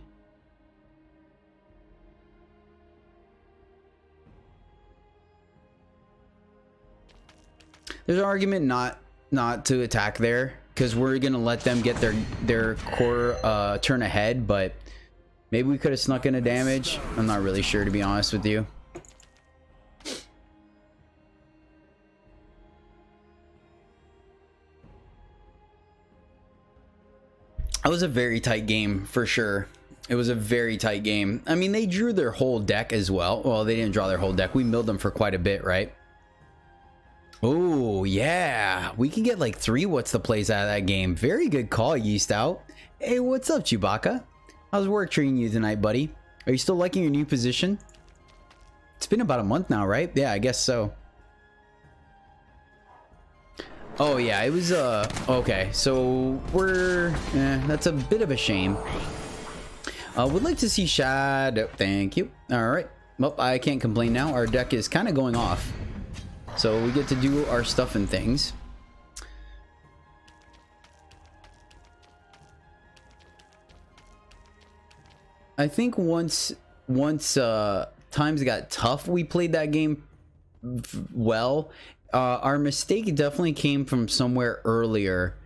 There's an argument not to attack there because we're gonna let them get their core turn ahead, but maybe we could have snuck in a damage. I'm not really sure, to be honest with you. It was a very tight game for sure. It was a very tight game. I mean, they drew their whole deck as well. Well, they didn't draw their whole deck. We milled them for quite a bit, right? Oh, yeah. We can get like 3 what's the plays out of that game. Very good call, Yeast Out. Hey, what's up, Chewbacca? How's work treating you tonight, buddy? Are you still liking your new position? It's been about a month now, right? Yeah, I guess so. Oh yeah, it was okay, so we're that's a bit of a shame. Would like to see Shad. Thank you. All right, well, I can't complain now. Our deck is kind of going off, so we get to do our stuff and things. I think once times got tough, we played that game well. Our mistake definitely came from somewhere earlier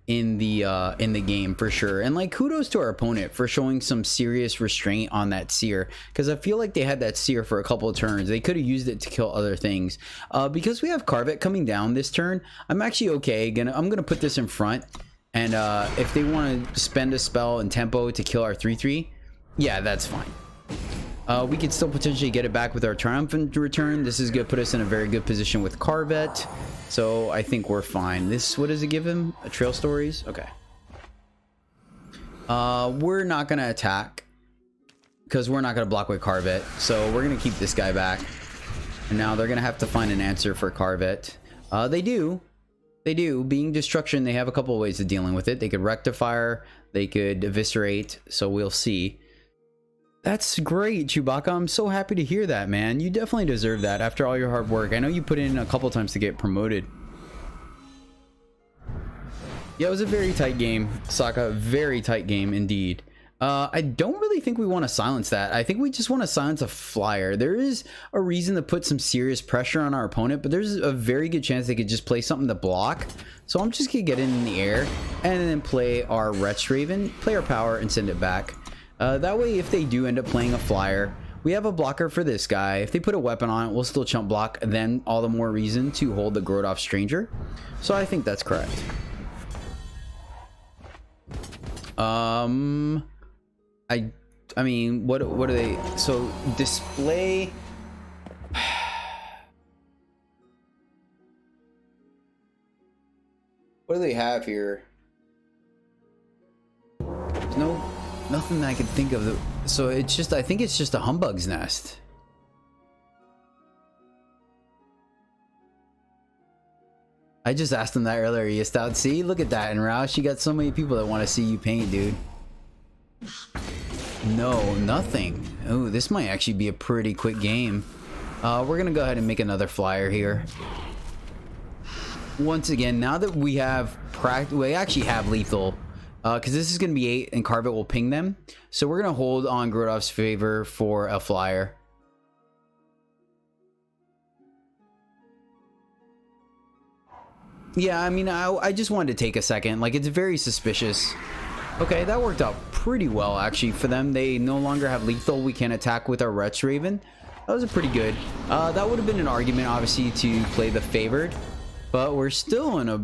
in the game for sure. And like, kudos to our opponent for showing some serious restraint on that seer, because I feel like they had that seer for a couple of turns. They could have used it to kill other things. Because we have Carvet coming down this turn, I'm actually okay. I'm gonna put this in front, and if they want to spend a spell and tempo to kill our 3/3, yeah, that's fine. We could still potentially get it back with our triumphant return. This is going to put us in a very good position with Carvet. So I think we're fine. This, what does it give him? A Trail Stories? Okay. We're not going to attack because we're not going to block with Carvet. So we're going to keep this guy back. And now they're going to have to find an answer for Carvet. They do. They do. Being destruction, they have a couple of ways of dealing with it. They could rectify, they could eviscerate. So we'll see. That's great, Chewbacca. I'm so happy to hear that, man. You definitely deserve that after all your hard work. I know you put in a couple times to get promoted. Yeah, it was a very tight game, Sokka. Very tight game indeed. I don't really think we want to silence that. I think we just want to silence a flyer. There is a reason to put some serious pressure on our opponent, but there's a very good chance they could just play something to block. So I'm just going to get it in the air and then play our Wretch Raven, play our power, and send it back. That way, if they do end up playing a flyer, we have a blocker for this guy. If they put a weapon on it, we'll still chump block. Then all the more reason to hold the Grodov Stranger. So I think that's correct. I mean, what are they? So display. What do they have here? There's nothing that I can think of. So it's just, I think it's just a Humbug's Nest. I just asked him that earlier. You stout. See, look at that. And Roush, you got so many people that want to see you paint, dude. No, nothing. Oh, this might actually be a pretty quick game. We're gonna go ahead and make another flyer here. Once again, now that we have we actually have lethal. Because this is going to be 8 and Carvet will ping them. So we're going to hold on Grodov's favor for a flyer. Yeah, I mean, I just wanted to take a second. Like, it's very suspicious. Okay, that worked out pretty well, actually, for them. They no longer have lethal. We can attack with our Wretch Raven. That was pretty good. That would have been an argument, obviously, to play the favored. But we're still in a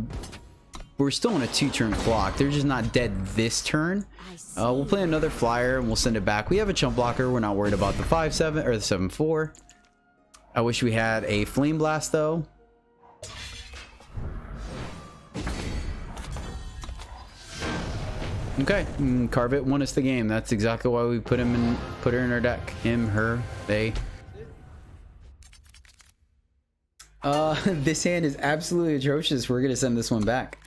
2-turn clock. They're just not dead this turn. We'll play another flyer and we'll send it back. We have a chump blocker. We're not worried about the 5-7 or the 7-4. I wish we had a Flame Blast though. Okay, Carvet won us the game. That's exactly why we put her in our deck. Him, her, they. This hand is absolutely atrocious. We're gonna send this one back.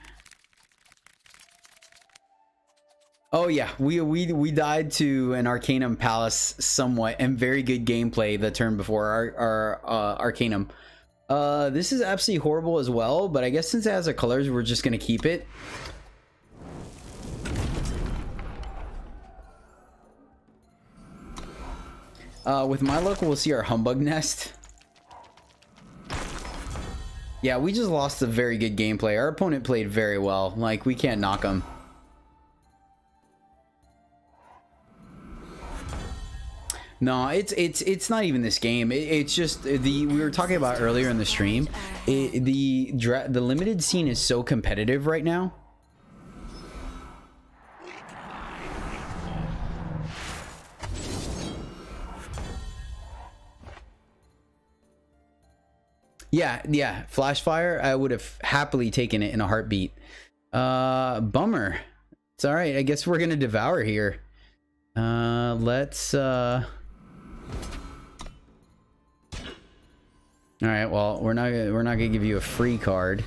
Oh yeah, we died to an Arcanum Palace somewhat, and very good gameplay the turn before our Arcanum. This is absolutely horrible as well, but I guess since it has our colors, we're just gonna keep it. With my luck, we'll see our Humbug Nest. Yeah, we just lost a very good gameplay. Our opponent played very well. Like, we can't knock them. No, it's not even this game. It's just we were talking about earlier in the stream. The limited scene is so competitive right now. Yeah, Flash Fire, I would have happily taken it in a heartbeat. Bummer. It's all right. I guess we're gonna devour here. Let's All right, well, we're not gonna give you a free card.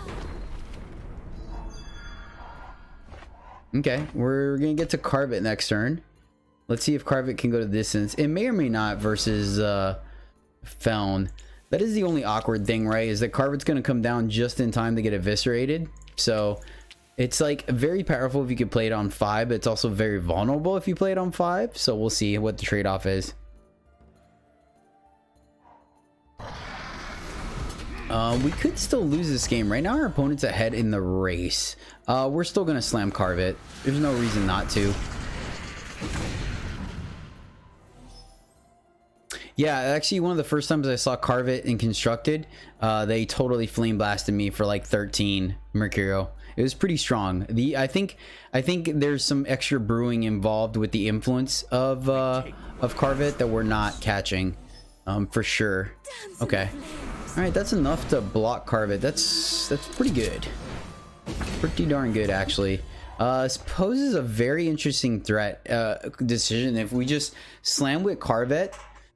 Okay, we're gonna get to Carvet next turn. Let's see if Carvet can go to distance. It may or may not versus Feln. That is the only awkward thing, right? Is that Carvet's gonna come down just in time to get eviscerated. So it's like very powerful if you could play it on 5, but it's also very vulnerable if you play it on 5. So we'll see what the trade-off is. We could still lose this game. Right now our opponent's ahead in the race. We're still gonna slam Carvet. There's no reason not to. Yeah, actually one of the first times I saw Carvet in Constructed, they totally flame blasted me for like 13 Mercurio. It was pretty strong. I think there's some extra brewing involved with the influence of Carvet that we're not catching, for sure. Okay. All right, that's enough to block Carvet. That's pretty good. Pretty darn good, actually. Poses a very interesting threat decision. If we just slam with Carvet,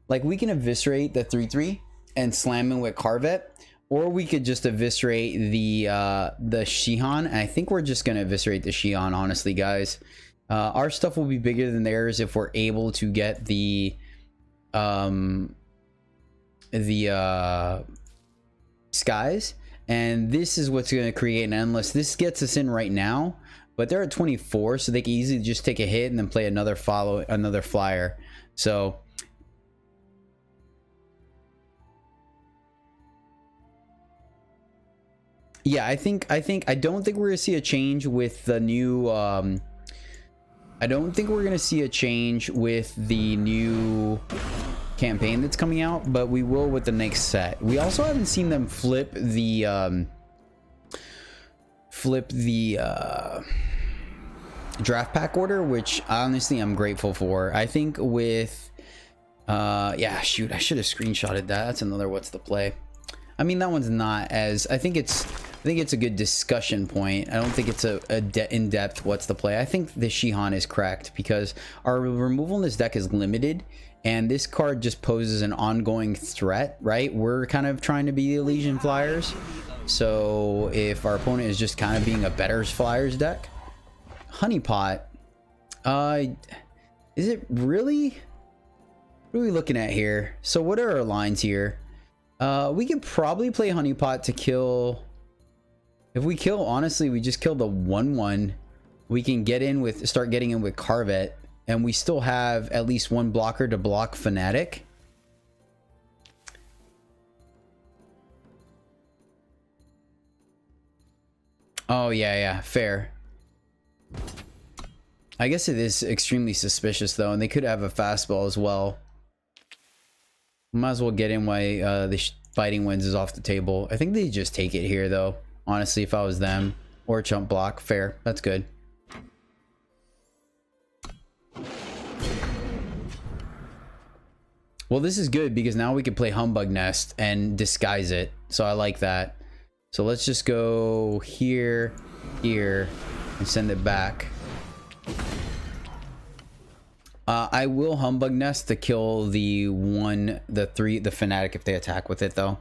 like we can eviscerate the 3/3 and slam in with Carvet, or we could just eviscerate the Shihan. And I think we're just gonna eviscerate the Shihan, honestly, guys. Our stuff will be bigger than theirs if we're able to get the skies, and this is what's going to create an endless. This gets us in right now, but they're at 24, so they can easily just take a hit and then play another flyer. So yeah, I don't think we're gonna see a change with the new I don't think we're gonna see a change with the new campaign that's coming out, but we will with the next set. We also haven't seen them flip the draft pack order, which honestly I'm grateful for. I think with yeah, shoot, I should have screenshotted that. That's another what's the play. I mean, that one's not as, I think it's a good discussion point. I don't think it's a in-depth what's the play. I think the Shihan is correct because our removal in this deck is limited, and this card just poses an ongoing threat, right? We're kind of trying to be the Elysian Flyers. So if our opponent is just kind of being a better Flyers deck. Honeypot. Is it really? What are we looking at here? So what are our lines here? We could probably play Honeypot to kill. If we kill, honestly, we just kill the 1/1. We can start getting in with Carvet. And we still have at least one blocker to block Fanatic. Oh, yeah, fair. I guess it is extremely suspicious, though, and they could have a fastball as well. Might as well get in while the Fighting Winds is off the table. I think they just take it here, though. Honestly, if I was them. Or chump block. Fair. That's good. Well, this is good because now we can play Humbug Nest and disguise it. So I like that. So let's just go here, here, and send it back. I will Humbug Nest to kill the Fanatic if they attack with it, though.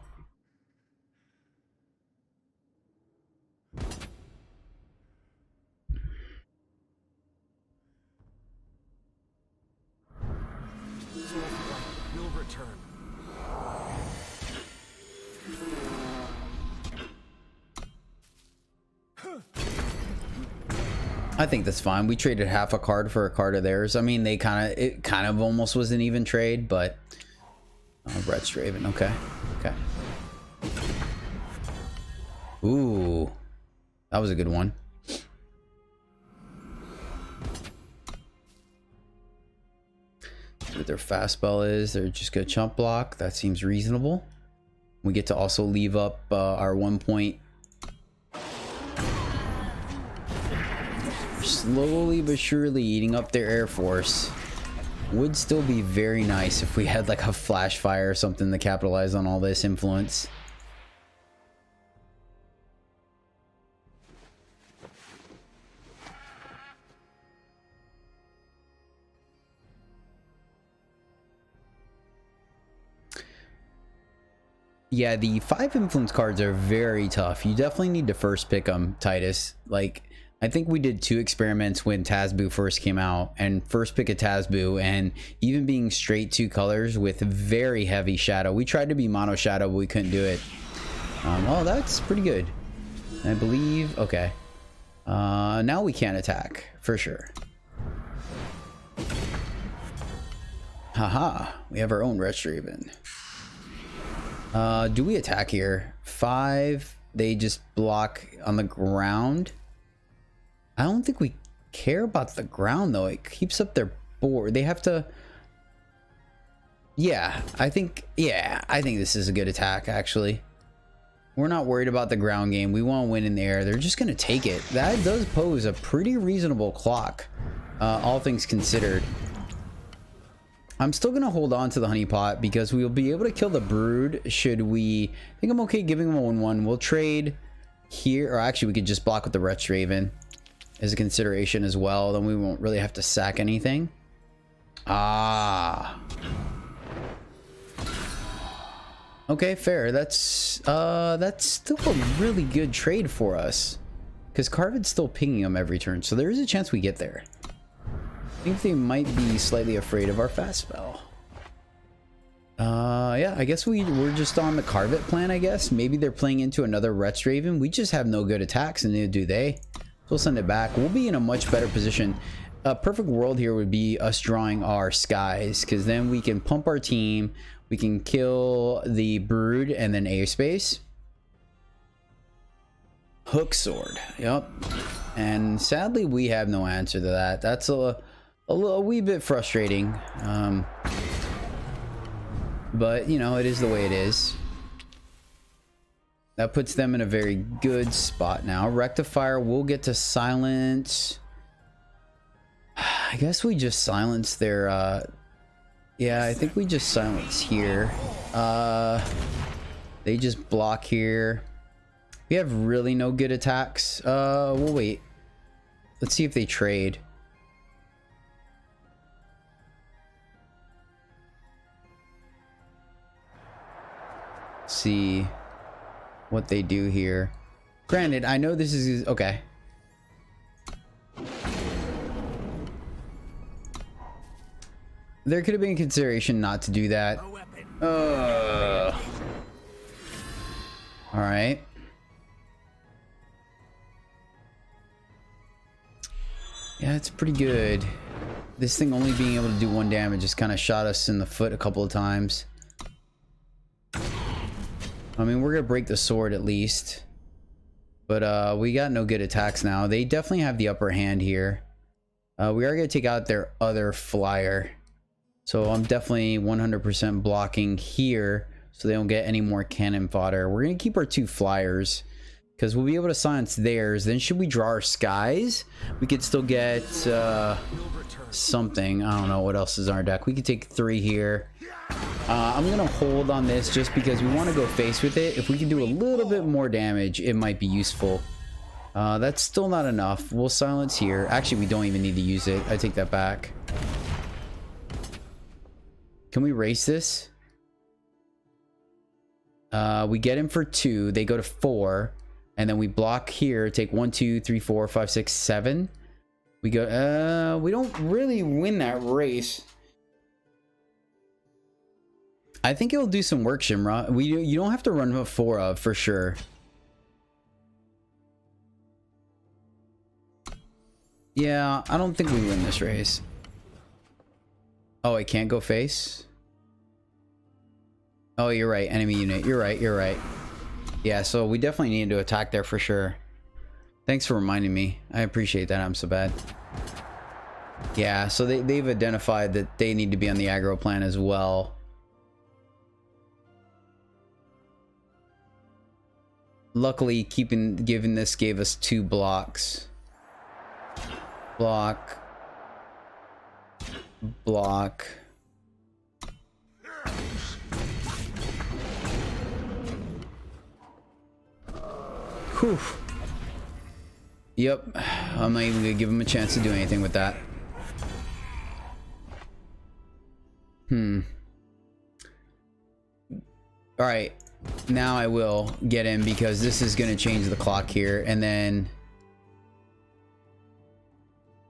I think that's fine. We traded half a card for a card of theirs. I mean, it kind of almost was an even trade, but Brett Straven. Okay. Ooh, that was a good one. What their fastball is, they're just gonna chump block. That seems reasonable. We get to also leave up our 1 point. Slowly but surely eating up their Air Force. Would still be very nice if we had like a flash fire or something to capitalize on all this influence. Yeah, the 5 influence cards are very tough. You definitely need to first pick them, Titus. Like, I think we did 2 experiments when Tazboo first came out, and first pick a Tazboo, and even being straight 2 colors with very heavy shadow. We tried to be mono shadow, but we couldn't do it. Oh, that's pretty good. I believe, okay. Now we can attack, for sure. Haha, we have our own Restraven. Do we attack here? 5, they just block on the ground. I don't think we care about the ground though. It keeps up their board. They have to... Yeah, I think this is a good attack actually. We're not worried about the ground game. We want to win in the air. They're just going to take it. That does pose a pretty reasonable clock, all things considered. I'm still going to hold on to the honeypot because we will be able to kill the brood should we... I think I'm okay giving them a 1-1. We'll trade here, or actually we could just block with the Restraven as a consideration as well. Then we won't really have to sack anything. Ah. Okay, fair. That's still a really good trade for us because Carvid's still pinging them every turn, so there is a chance we get there. I think they might be slightly afraid of our fast spell. Yeah, I guess we're just on the Carvet plan, I guess. Maybe they're playing into another Restraven. We just have no good attacks, and neither do they. So we'll send it back. We'll be in a much better position. A perfect world here would be us drawing our skies, because then we can pump our team. We can kill the brood and then airspace. Hook sword. Yep. And sadly, we have no answer to that. That's a wee bit frustrating, but you know, it is the way it is. That puts them in a very good spot now. Rectifier will get to silence. I guess we just silence their yeah, I think we just silence here. They just block here. We have really no good attacks. We'll wait. Let's see if they trade. See what they do here. Granted, I know this is okay. There could have been consideration not to do that. All right. Yeah, it's pretty good. This thing only being able to do 1 damage just kind of shot us in the foot a couple of times. I mean, we're gonna break the sword at least, but we got no good attacks now. They definitely have the upper hand here. We are gonna take out their other flyer, so I'm definitely 100% blocking here so they don't get any more cannon fodder. We're gonna keep our 2 flyers because we'll be able to silence theirs. Then should we draw our skies, we could still get something. I don't know what else is on our deck. We could take 3 here. I'm gonna hold on this just because we want to go face with it. If we can do a little bit more damage, it might be useful. That's still not enough. We'll silence here. Actually, we don't even need to use it. I take that back. Can we race this? We get him for 2. They go to 4, and then we block here. Take 1, 2, 3, 4, 5, 6, 7. We go. We don't really win that race. I think it'll do some work, Shimra. You don't have to run a 4 of for sure. Yeah, I don't think we win this race. Oh, I can't go face? Oh, you're right. Enemy unit. You're right. You're right. Yeah, so we definitely need to attack there for sure. Thanks for reminding me. I appreciate that. I'm so bad. Yeah, so they've identified that they need to be on the aggro plan as well. Luckily, giving this gave us 2 blocks. Block. Block. Whew. Yep. I'm not even gonna give him a chance to do anything with that. Alright. Now I will get him because this is going to change the clock here. And then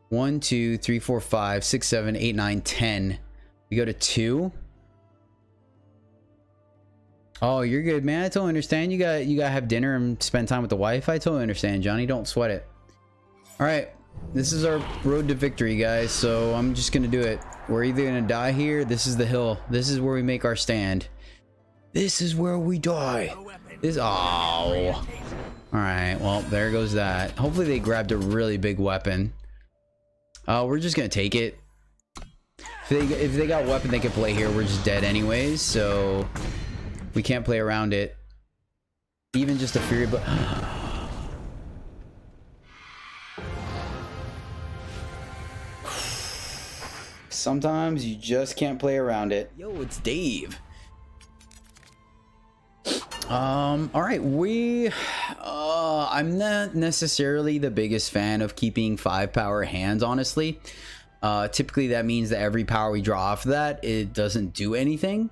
1, 2, 3, 4, 5, 6, 7, 8, 9, 10. We go to 2. Oh, you're good, man. I totally understand. You gotta have dinner and spend time with the wife. I totally understand, Johnny. Don't sweat it. All right, this is our road to victory, guys. So I'm just gonna do it. We're either gonna die here. This is the hill. This is where we make our stand. This is where we die. This. Oh. All right. Well, there goes that. Hopefully they grabbed a really big weapon. We're just gonna take it. If they got a weapon they could play here, we're just dead anyways. So. We can't play around it. Even just a fury, but sometimes you just can't play around it. Yo, it's Dave. All right, I'm not necessarily the biggest fan of keeping 5 power hands, honestly. Typically that means that every power we draw off of that, it doesn't do anything.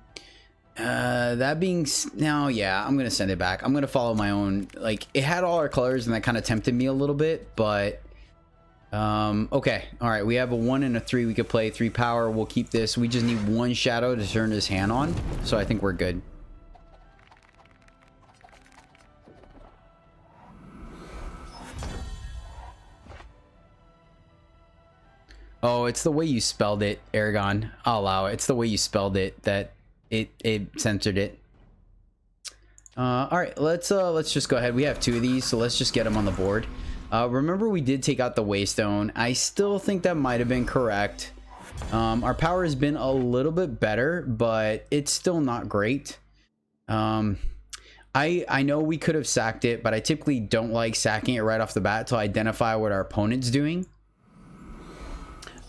That being now, yeah, I'm gonna send it back. I'm gonna follow my own. Like, it had all our colors and that kind of tempted me a little bit, but okay. All right, we have a 1 and a 3. We could play 3 power. We'll keep this. We just need 1 shadow to turn his hand on, so I think we're good. Oh, it's the way you spelled it, Aragon. I'll allow it. It's the way you spelled it that it censored it. All right, let's just go ahead. We have 2 of these, so let's just get them on the board. Remember, we did take out the Waystone. I still think that might have been correct. Our power has been a little bit better, but it's still not great. I know we could have sacked it, but I typically don't like sacking it right off the bat to identify what our opponent's doing.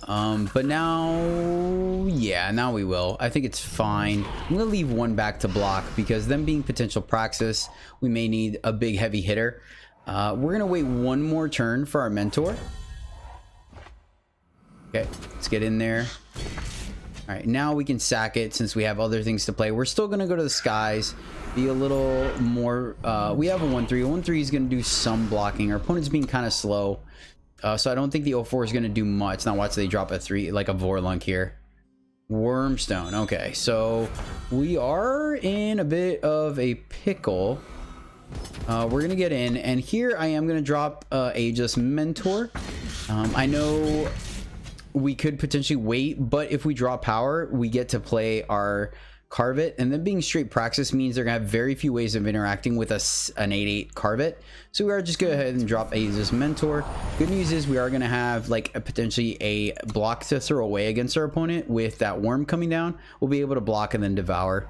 But now, yeah, now we will. I think it's fine. I'm gonna leave 1 back to block because them being potential praxis, we may need a big heavy hitter. We're gonna wait 1 more turn for our mentor. Okay, let's get in there. All right, now we can sack it since we have other things to play. We're still gonna go to the skies, be a little more. We have a 1/3. A 1/3 is gonna do some blocking. Our opponent's being kind of slow. So I don't think the 04 is going to do much. Now watch they drop a 3, like a Vorlunk here. Wormstone. Okay, so we are in a bit of a pickle. We're going to get in, and here I am going to drop Aegis Mentor. I know we could potentially wait, but if we draw power, we get to play our Carvet, and then being straight praxis means they're gonna have very few ways of interacting with an 8/8 Carvet. So we are just go ahead and drop Aegis Mentor. Good news is we are gonna have like potentially a block to throw away against our opponent with that worm coming down. We'll be able to block and then devour.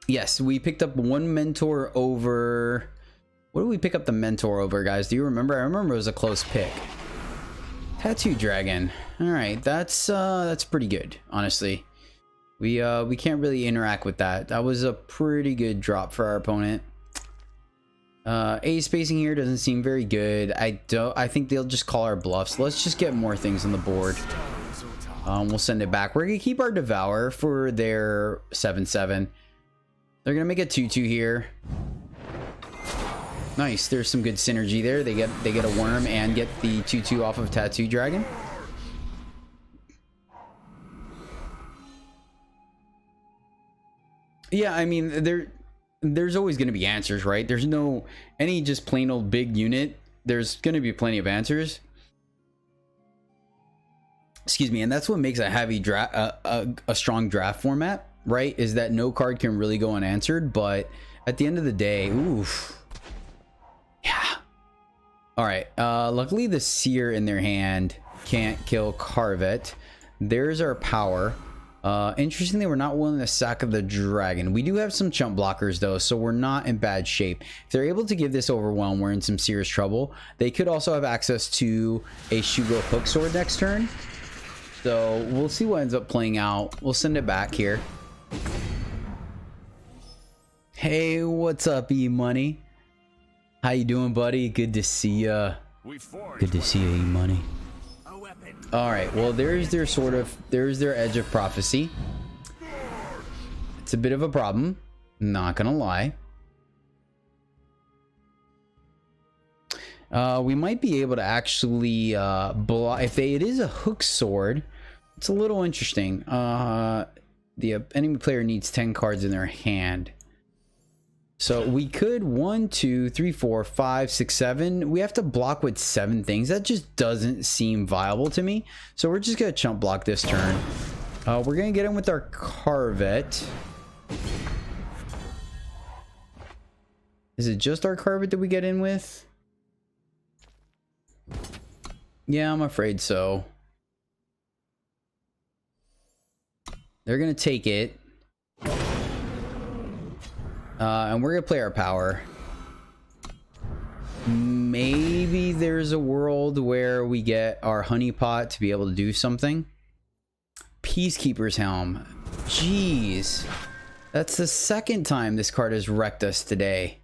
Yes, we picked up 1 mentor over. What did we pick up the mentor over, guys? Do you remember? I remember it was a close pick. Tattoo Dragon. All right, that's pretty good, honestly. We can't really interact with that. That was a pretty good drop for our opponent. A spacing here doesn't seem very good. I think they'll just call our bluffs. Let's just get more things on the board. We'll send it back. We're gonna keep our Devour for their 7/7. They're gonna make a 2/2 here. Nice. There's some good synergy there. They get a worm and get the 2/2 off of Tattoo Dragon. Yeah, I mean, there's always going to be answers, right? There's no any just plain old big unit. There's going to be plenty of answers. Excuse me, and that's what makes a heavy draft a strong draft format, right? Is that no card can really go unanswered, but at the end of the day, oof. Yeah. All right. Luckily, the Seer in their hand can't kill Carvet. There's our power. Interestingly, we're not willing to sack the dragon. We do have some chump blockers, though, so we're not in bad shape. If they're able to give this overwhelm, we're in some serious trouble. They could also have access to a Shugo Hook Sword next turn. So we'll see what ends up playing out. We'll send it back here. Hey, what's up, E-Money? How you doing, buddy? Good to see ya. Good to see you, E-Money. All right, well, there's their edge of prophecy. It's a bit of a problem, not gonna lie. We might be able to actually block if it is a hook sword. It's a little interesting. The enemy player needs 10 cards in their hand. So we could 1, 2, 3, 4, 5, 6, 7. We have to block with 7 things. That just doesn't seem viable to me. So we're just gonna chump block this turn. We're gonna get in with our Carvet. Is it just our Carvet that we get in with? Yeah, I'm afraid so. They're gonna take it. And we're gonna play our power. Maybe there's a world where we get our honeypot to be able to do something. Peacekeeper's Helm. Jeez. That's the second time this card has wrecked us today.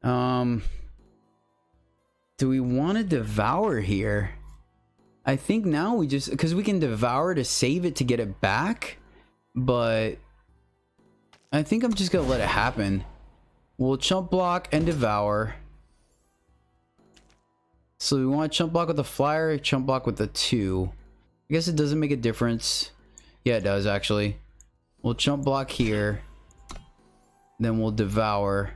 Do we want to devour here? I think now we just, because we can devour to save it to get it back, but I think I'm just gonna let it happen. We'll chump block and devour. So we want to chump block with the flyer, chump block with the 2. I guess it doesn't make a difference. Yeah, it does actually. We'll chump block here. Then we'll devour.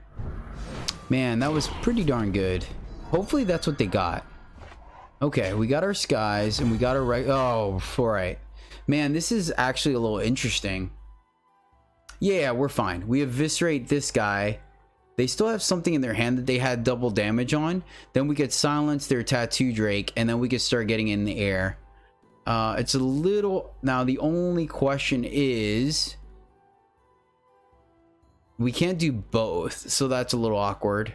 Man, that was pretty darn good. Hopefully that's what they got. Okay, we got our skies and we got our right. Oh, all right. Man, this is actually a little interesting. Yeah, we're fine. We eviscerate this guy. They still have something in their hand that they had double damage on. Then we could silence their Tattoo Drake, and then we could start getting in the air. It's a little... Now, the only question is... We can't do both, so that's a little awkward.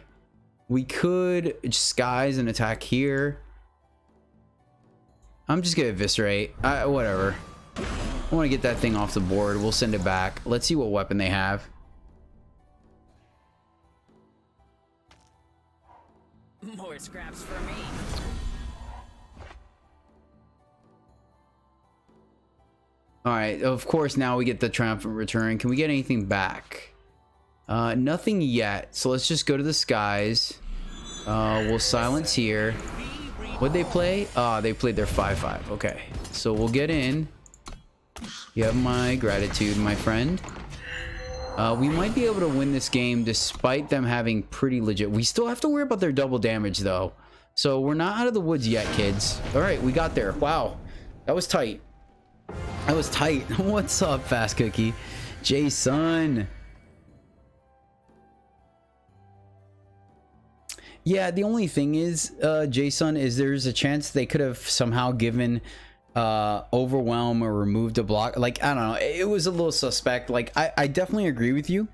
We could skies and attack here. I'm just gonna eviscerate. Whatever. I want to get that thing off the board. We'll send it back. Let's see what weapon they have. More scraps for me. Alright, of course now we get the triumphant return. Can we get anything back? Nothing yet. So let's just go to the skies. We'll silence here. What'd they play? They played their 5/5. Okay. So we'll get in. You have my gratitude, my friend. We might be able to win this game despite them having pretty legit. We still have to worry about their double damage though. So we're not out of the woods yet, kids. All right, we got there. Wow. That was tight. That was tight. What's up, Fast Cookie? Jason. Yeah, the only thing is, Jason, is there's a chance they could have somehow given overwhelm or removed a block. Like, I don't know, it was a little suspect. Like, I definitely agree with you.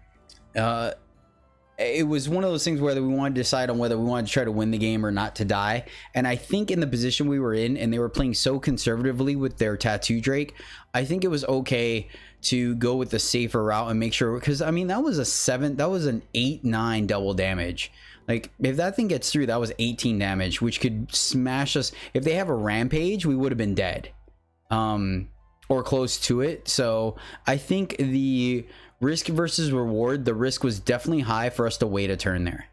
It was one of those things where we wanted to decide on whether we wanted to try to win the game or not to die. And I think in the position we were in, and they were playing so conservatively with their Tattoo Drake, I think it was okay to go with the safer route and make sure, because I mean that was an 8/9 double damage. Like, if that thing gets through, that was 18 damage, which could smash us. If they have a rampage, we would have been dead. Or close to it. So I think the risk versus reward, the risk was definitely high for us to wait a turn there.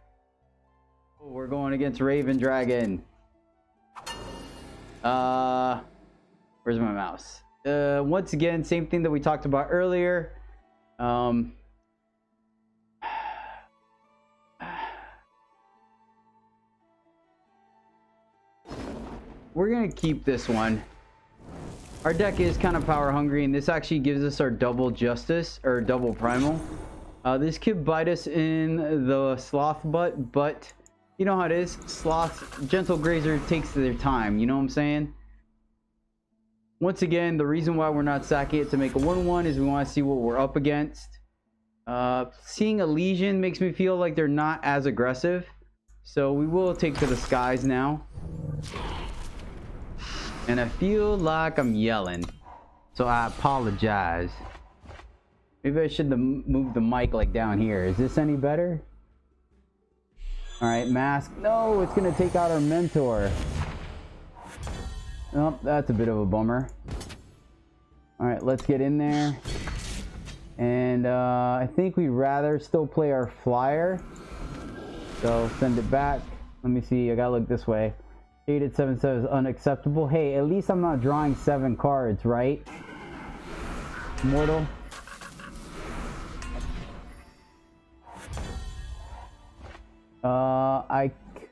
We're going against Raven Dragon. Where's my mouse? Once again, same thing that we talked about earlier. We're gonna keep this one. Our deck is kind of power hungry, and this actually gives us our double justice or double primal. This could bite us in the sloth butt, but you know how it is. Sloth, gentle grazer takes their time. You know what I'm saying? Once again, the reason why we're not sacking it to make a 1/1 is we want to see what we're up against. Seeing a Legion makes me feel like they're not as aggressive, so we will take to the skies now. And I feel like I'm yelling, so I apologize. Maybe I should have moved the mic like down here. Is this any better? All right, mask. No, it's gonna take out our mentor. Oh, that's a bit of a bummer. All right, let's get in there. And I think we'd rather still play our flyer. So send it back. Let me see. I gotta look this way. 8-7 says unacceptable. Hey, at least I'm not drawing 7 cards, right? Mortal.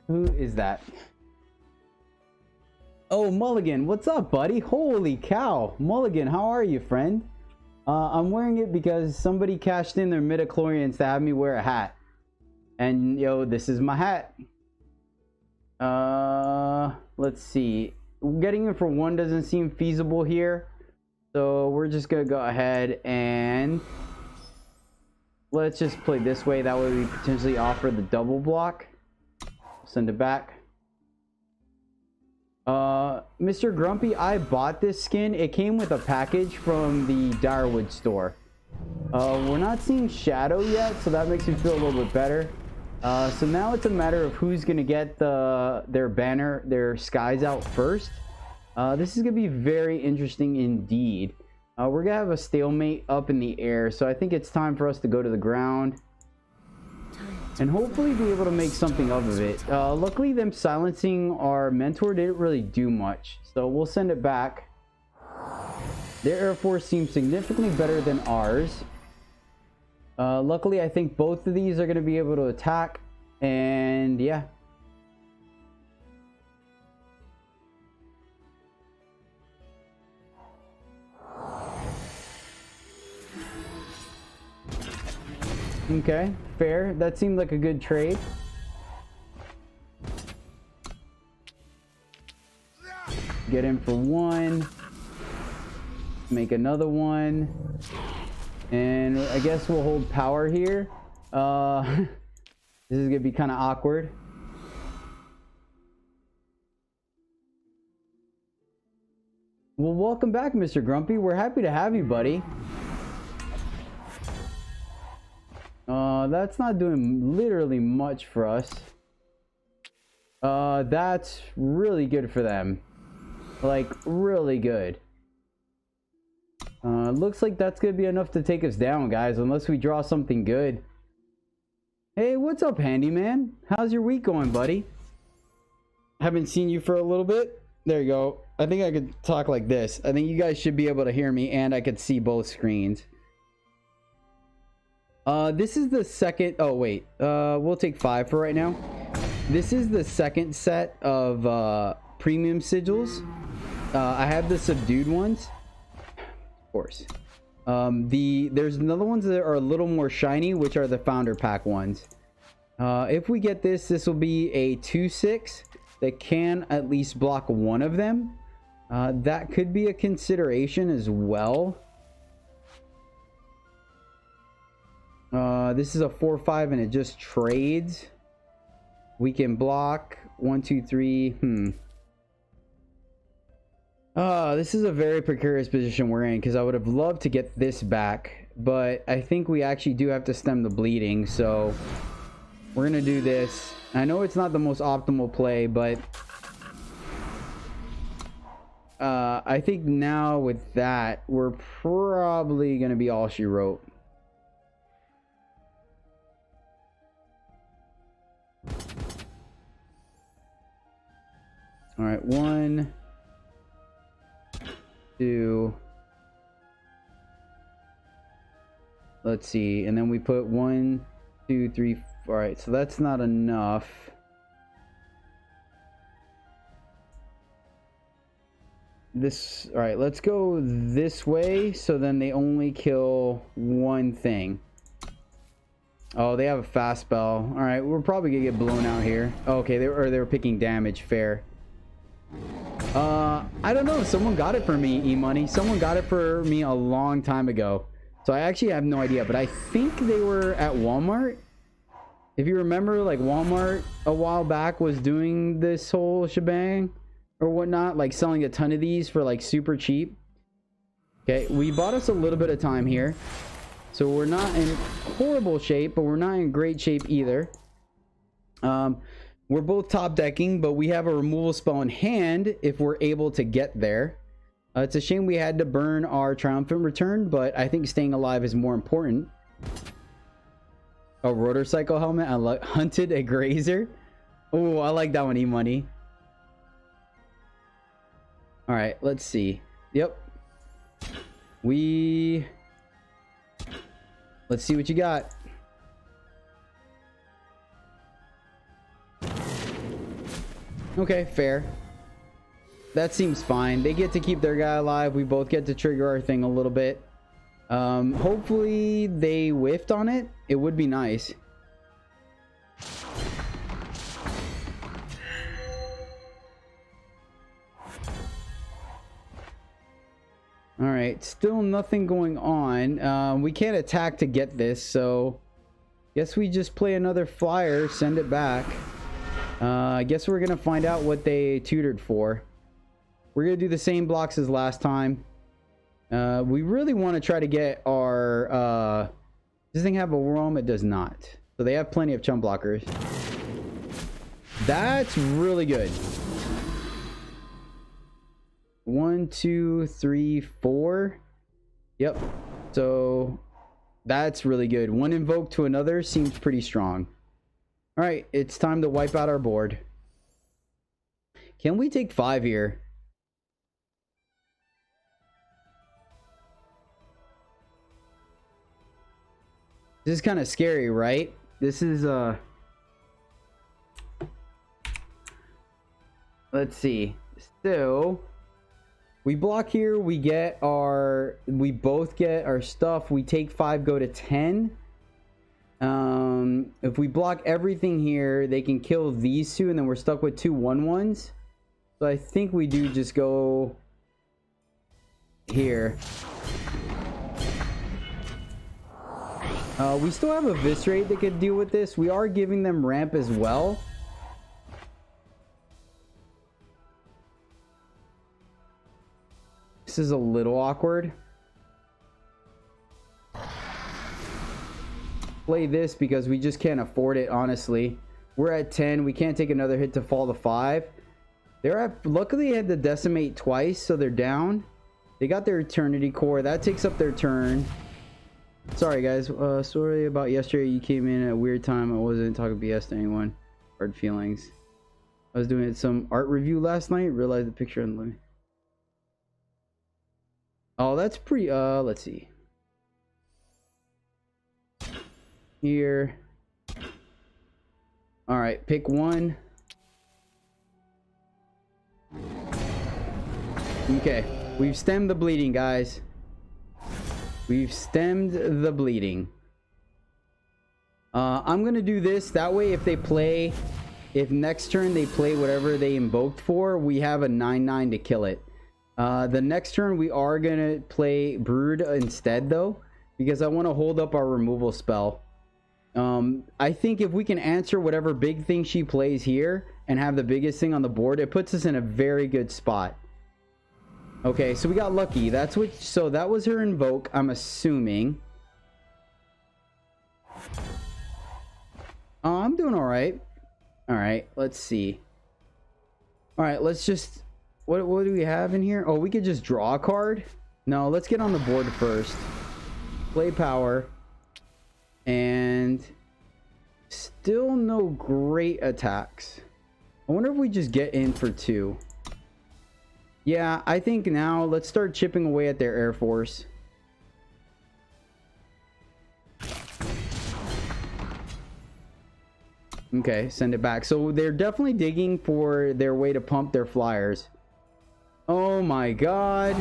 Who is that? Oh, Mulligan, what's up, buddy? Holy cow. Mulligan, how are you, friend? I'm wearing it because somebody cashed in their midichlorians to have me wear a hat. And, yo, this is my hat. Let's see. Getting it for 1 doesn't seem feasible here. So we're just gonna go ahead and let's just play this way. That way we potentially offer the double block. Send it back. Mr. Grumpy, I bought this skin. It came with a package from the Direwood store. We're not seeing Shadow yet, so that makes me feel a little bit better. So now it's a matter of who's gonna get their banner, their skies out first. This is gonna be very interesting indeed. We're gonna have a stalemate up in the air, so I think it's time for us to go to the ground and hopefully be able to make something of it. Luckily, them silencing our mentor didn't really do much, so we'll send it back. Their Air Force seems significantly better than ours. Luckily, I think both of these are going to be able to attack, and yeah. Okay, fair. That seemed like a good trade. Get in for 1. Make another one. And I guess we'll hold power here. This is gonna be kind of awkward. Well, welcome back, Mr. Grumpy. We're happy to have you, buddy. That's not doing literally much for us. That's really good for them. Like, really good. Looks like that's gonna be enough to take us down, guys, unless we draw something good. Hey, what's up, Handyman? How's your week going, buddy? Haven't seen you for a little bit. There you go. I think I could talk like this. I think you guys should be able to hear me, and I could see both screens. This is the second... Oh, wait. We'll take 5 for right now. This is the second set of premium sigils. I have the subdued ones. Of course. There's another ones that are a little more shiny, which are the founder pack ones. If we get this, this will be a 2/6 that can at least block one of them. That could be a consideration as well. This is a 4/5 and it just trades. We can block 1, 2, 3. This is a very precarious position we're in, because I would have loved to get this back, but I think we actually do have to stem the bleeding, so we're gonna do this. I know it's not the most optimal play, but I think now with that, we're probably gonna be all she wrote. All right, 1, 2. Let's see, and then we put 1, 2, 3. All right, so that's not enough. This, all right, let's go this way, so then they only kill one thing. Oh, they have a fast spell. All right, we're probably gonna get blown out here. Oh, okay, they were picking damage. Fair. I don't know if someone got it for me, E-Money. Someone got it for me a long time ago, so I actually have no idea, but I think they were at Walmart. If you remember, like, Walmart a while back was doing this whole shebang or whatnot, like selling a ton of these for like super cheap. Okay, we bought us a little bit of time here, so we're not in horrible shape, but we're not in great shape either. We're both top decking, but we have a removal spell in hand if we're able to get there. It's a shame we had to burn our triumphant return, but I think staying alive is more important. A rotor cycle helmet. I hunted a grazer. Oh, I like that one, E-Money. All right, let's see. Yep. Let's see what you got. Okay, fair. That seems fine. They get to keep their guy alive. We both get to trigger our thing a little bit. Hopefully they whiffed on it. It would be nice. All right, still nothing going on. We can't attack to get this, so guess we just play another flyer, send it back. I guess we're gonna find out what they tutored for. We're gonna do the same blocks as last time. We really want to try to get our does this thing have a roam? It does not. So they have plenty of chump blockers. That's really good. 1, 2, 3, 4. Yep. So that's really good. One invoke to another seems pretty strong. All right, it's time to wipe out our board. Can we take 5 here? This is kind of scary, right? This is let's see. So we block here, we both get our stuff. We take 5, go to 10. If we block everything here, they can kill these two, and then we're stuck with 2 1/1s. So I think we do just go here. We still have a Viscerate that could deal with this. We are giving them ramp as well. This is a little awkward. Play this because we just can't afford it, honestly. We're at 10. We can't take another hit to fall to 5. Luckily, they had to decimate twice, so they're down. They got their Eternity Core. That takes up their turn. Sorry, guys. Sorry about yesterday. You came in at a weird time. I wasn't talking BS to anyone. Hard feelings. I was doing some art review last night. Realized the picture on the... Oh, that's pretty... let's see. Here. Alright, pick one. Okay. We've stemmed the bleeding, guys. We've stemmed the bleeding. I'm gonna do this. That way, if next turn they play whatever they invoked for, we have a 9/9 to kill it. The next turn we are gonna play Brood instead, though, because I want to hold up our removal spell. I think if we can answer whatever big thing she plays here and have the biggest thing on the board, it puts us in a very good spot. Okay, so we got lucky. So that was her invoke, I'm assuming. Oh, I'm doing all right. All right, let's see. All right, let's just... What do we have in here? Oh, we could just draw a card? No, let's get on the board first. Play power. And... Still no great attacks. I wonder if we just get in for 2. Yeah, I think now let's start chipping away at their Air Force. Okay, send it back. So they're definitely digging for their way to pump their flyers. Oh my god.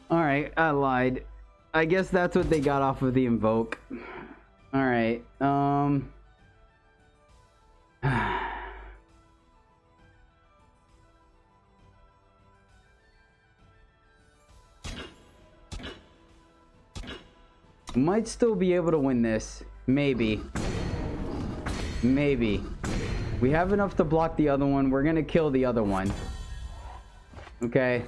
Alright, I lied. I guess that's what they got off of the invoke. Alright, might still be able to win this. Maybe. Maybe. We have enough to block the other one. We're gonna kill the other one. Okay.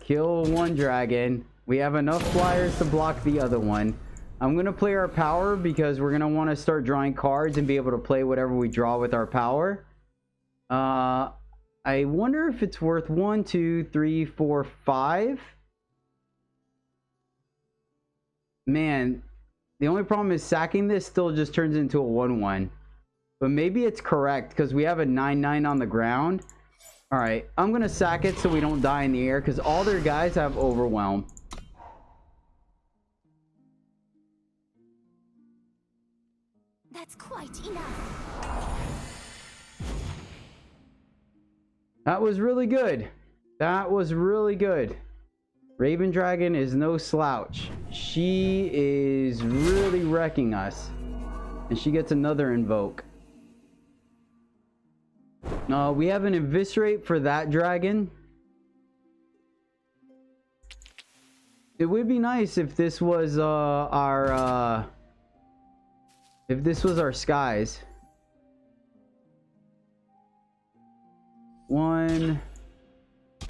Kill one dragon. We have enough flyers to block the other one. I'm gonna play our power because we're gonna want to start drawing cards and be able to play whatever we draw with our power. I wonder if it's worth 1, 2, 3, 4, 5. Man, the only problem is sacking this still just turns into a 1/1. But maybe it's correct because we have a 9/9 on the ground. Alright, I'm gonna sack it so we don't die in the air because all their guys have overwhelm. That's quite enough. That was really good. That was really good. Raven Dragon is no slouch. She is really wrecking us. And she gets another invoke. No, we have an eviscerate for that dragon. It would be nice if this was our skies. 1,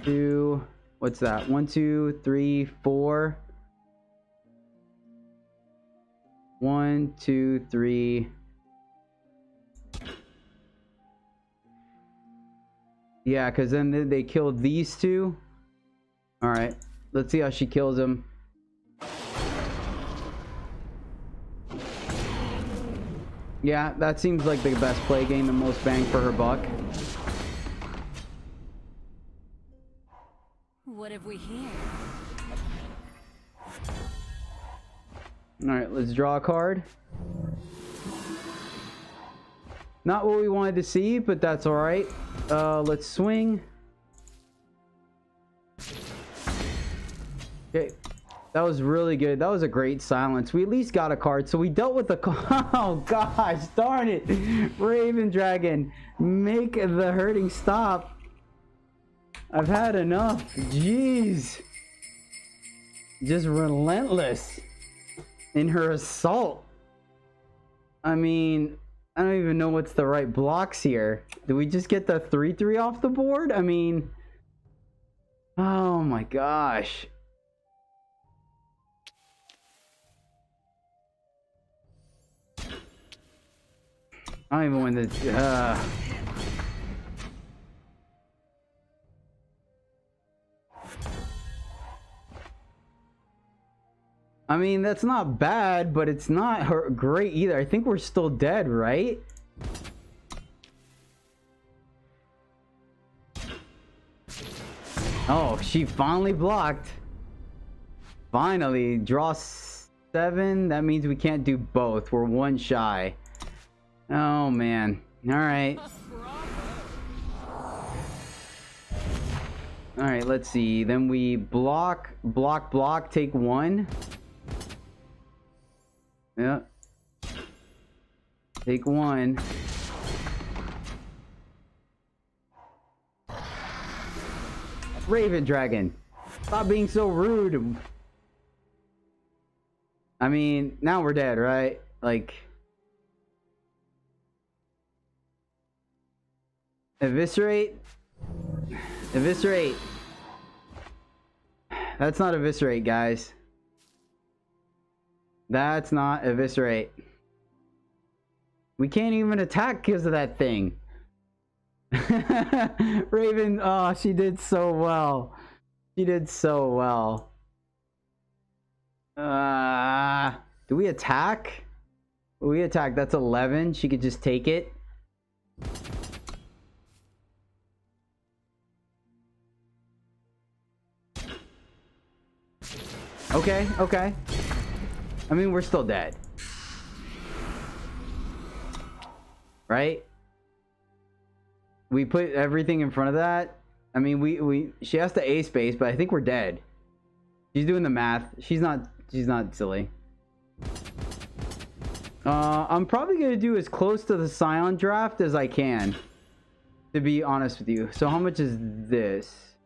2, what's that? 1, 2, 3, 4. 1, 2, 3. Yeah, because then they killed these two. Alright, let's see how she kills them. Yeah, that seems like the best play, getting the most bang for her buck. What have we here? Alright, let's draw a card. Not what we wanted to see, but that's alright. Let's swing. Okay, that was really good. That was a great silence. We at least got a card, so we dealt with the... Oh gosh, darn it. Raven Dragon, make the hurting stop. I've had enough. Jeez. Just relentless in her assault. I mean, I don't even know what's the right blocks here. Do we just get the 3/3 off the board? I mean, oh my gosh. I don't even win this. I mean, that's not bad, but it's not great either. I think we're still dead, right? Oh, she finally blocked. Finally, draw 7. That means we can't do both. We're 1 shy. Oh, man. All right. All right, let's see. Then we block, take 1. Yeah. Take 1. Raven Dragon, stop being so rude. I mean, now we're dead, right? Like, eviscerate. Eviscerate. That's not eviscerate, guys. That's not eviscerate. We can't even attack because of that thing. Raven, oh, she did so well. She did so well. Do we attack? We attack. That's 11. She could just take it. Okay, okay. I mean, we're still dead. Right? We put everything in front of that. I mean, she has to A space, but I think we're dead. She's doing the math. She's not silly. I'm probably gonna do as close to the Scion draft as I can, to be honest with you. So how much is this?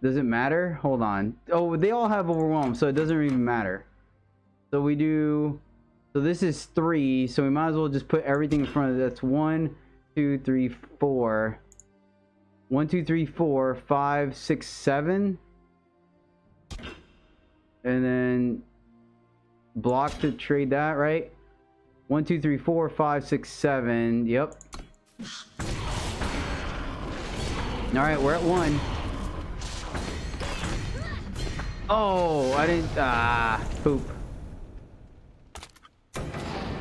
Does it matter? Hold on. Oh, they all have overwhelm, so it doesn't even matter. So we do... So this is 3, so we might as well just put everything in front of it. That's 1, 2, 3, 4. 1, 2, 3, 4, 5, 6, 7. And then block to trade that, right? 1, 2, 3, 4, 5, 6, 7. Yep. All right, we're at 1. Oh, I didn't. Poop.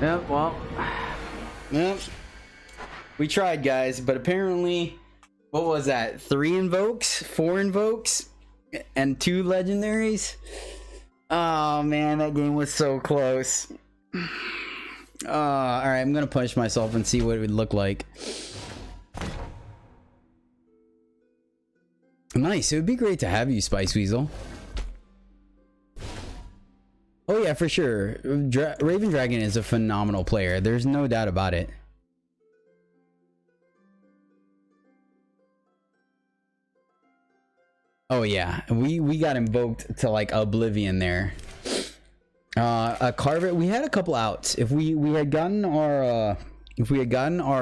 Yep, well. Yep. We tried, guys, but apparently, what was that? 3 invokes? 4 invokes? And 2 legendaries? Oh, man, that game was so close. Alright, I'm gonna punish myself and see what it would look like. Nice, it would be great to have you, Spice Weasel. Oh yeah, for sure. Raven Dragon is a phenomenal player. There's no doubt about it. Oh yeah, we got invoked to like oblivion there. A Carver, we had a couple outs. If we had gotten our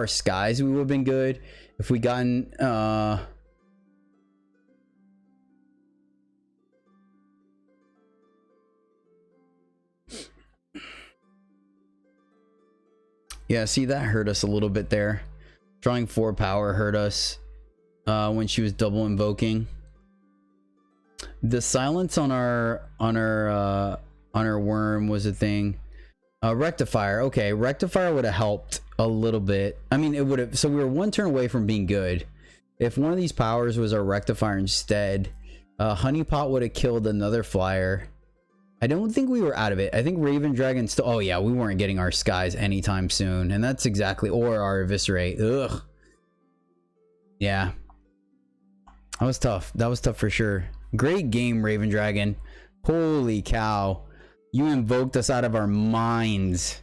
skies, we would have been good. If we gotten yeah, see, that hurt us a little bit there. Drawing 4 power hurt us when she was double invoking. The silence on our worm was a thing. Rectifier, okay, rectifier would have helped a little bit. I mean, it would have. So we were 1 turn away from being good. If one of these powers was our rectifier instead, honeypot would have killed another flyer. I don't think we were out of it. I think Raven Dragon still. Oh yeah, we weren't getting our skies anytime soon, and that's exactly, or our eviscerate. Ugh. Yeah, that was tough. That was tough for sure. Great game, Raven Dragon. Holy cow, you invoked us out of our minds.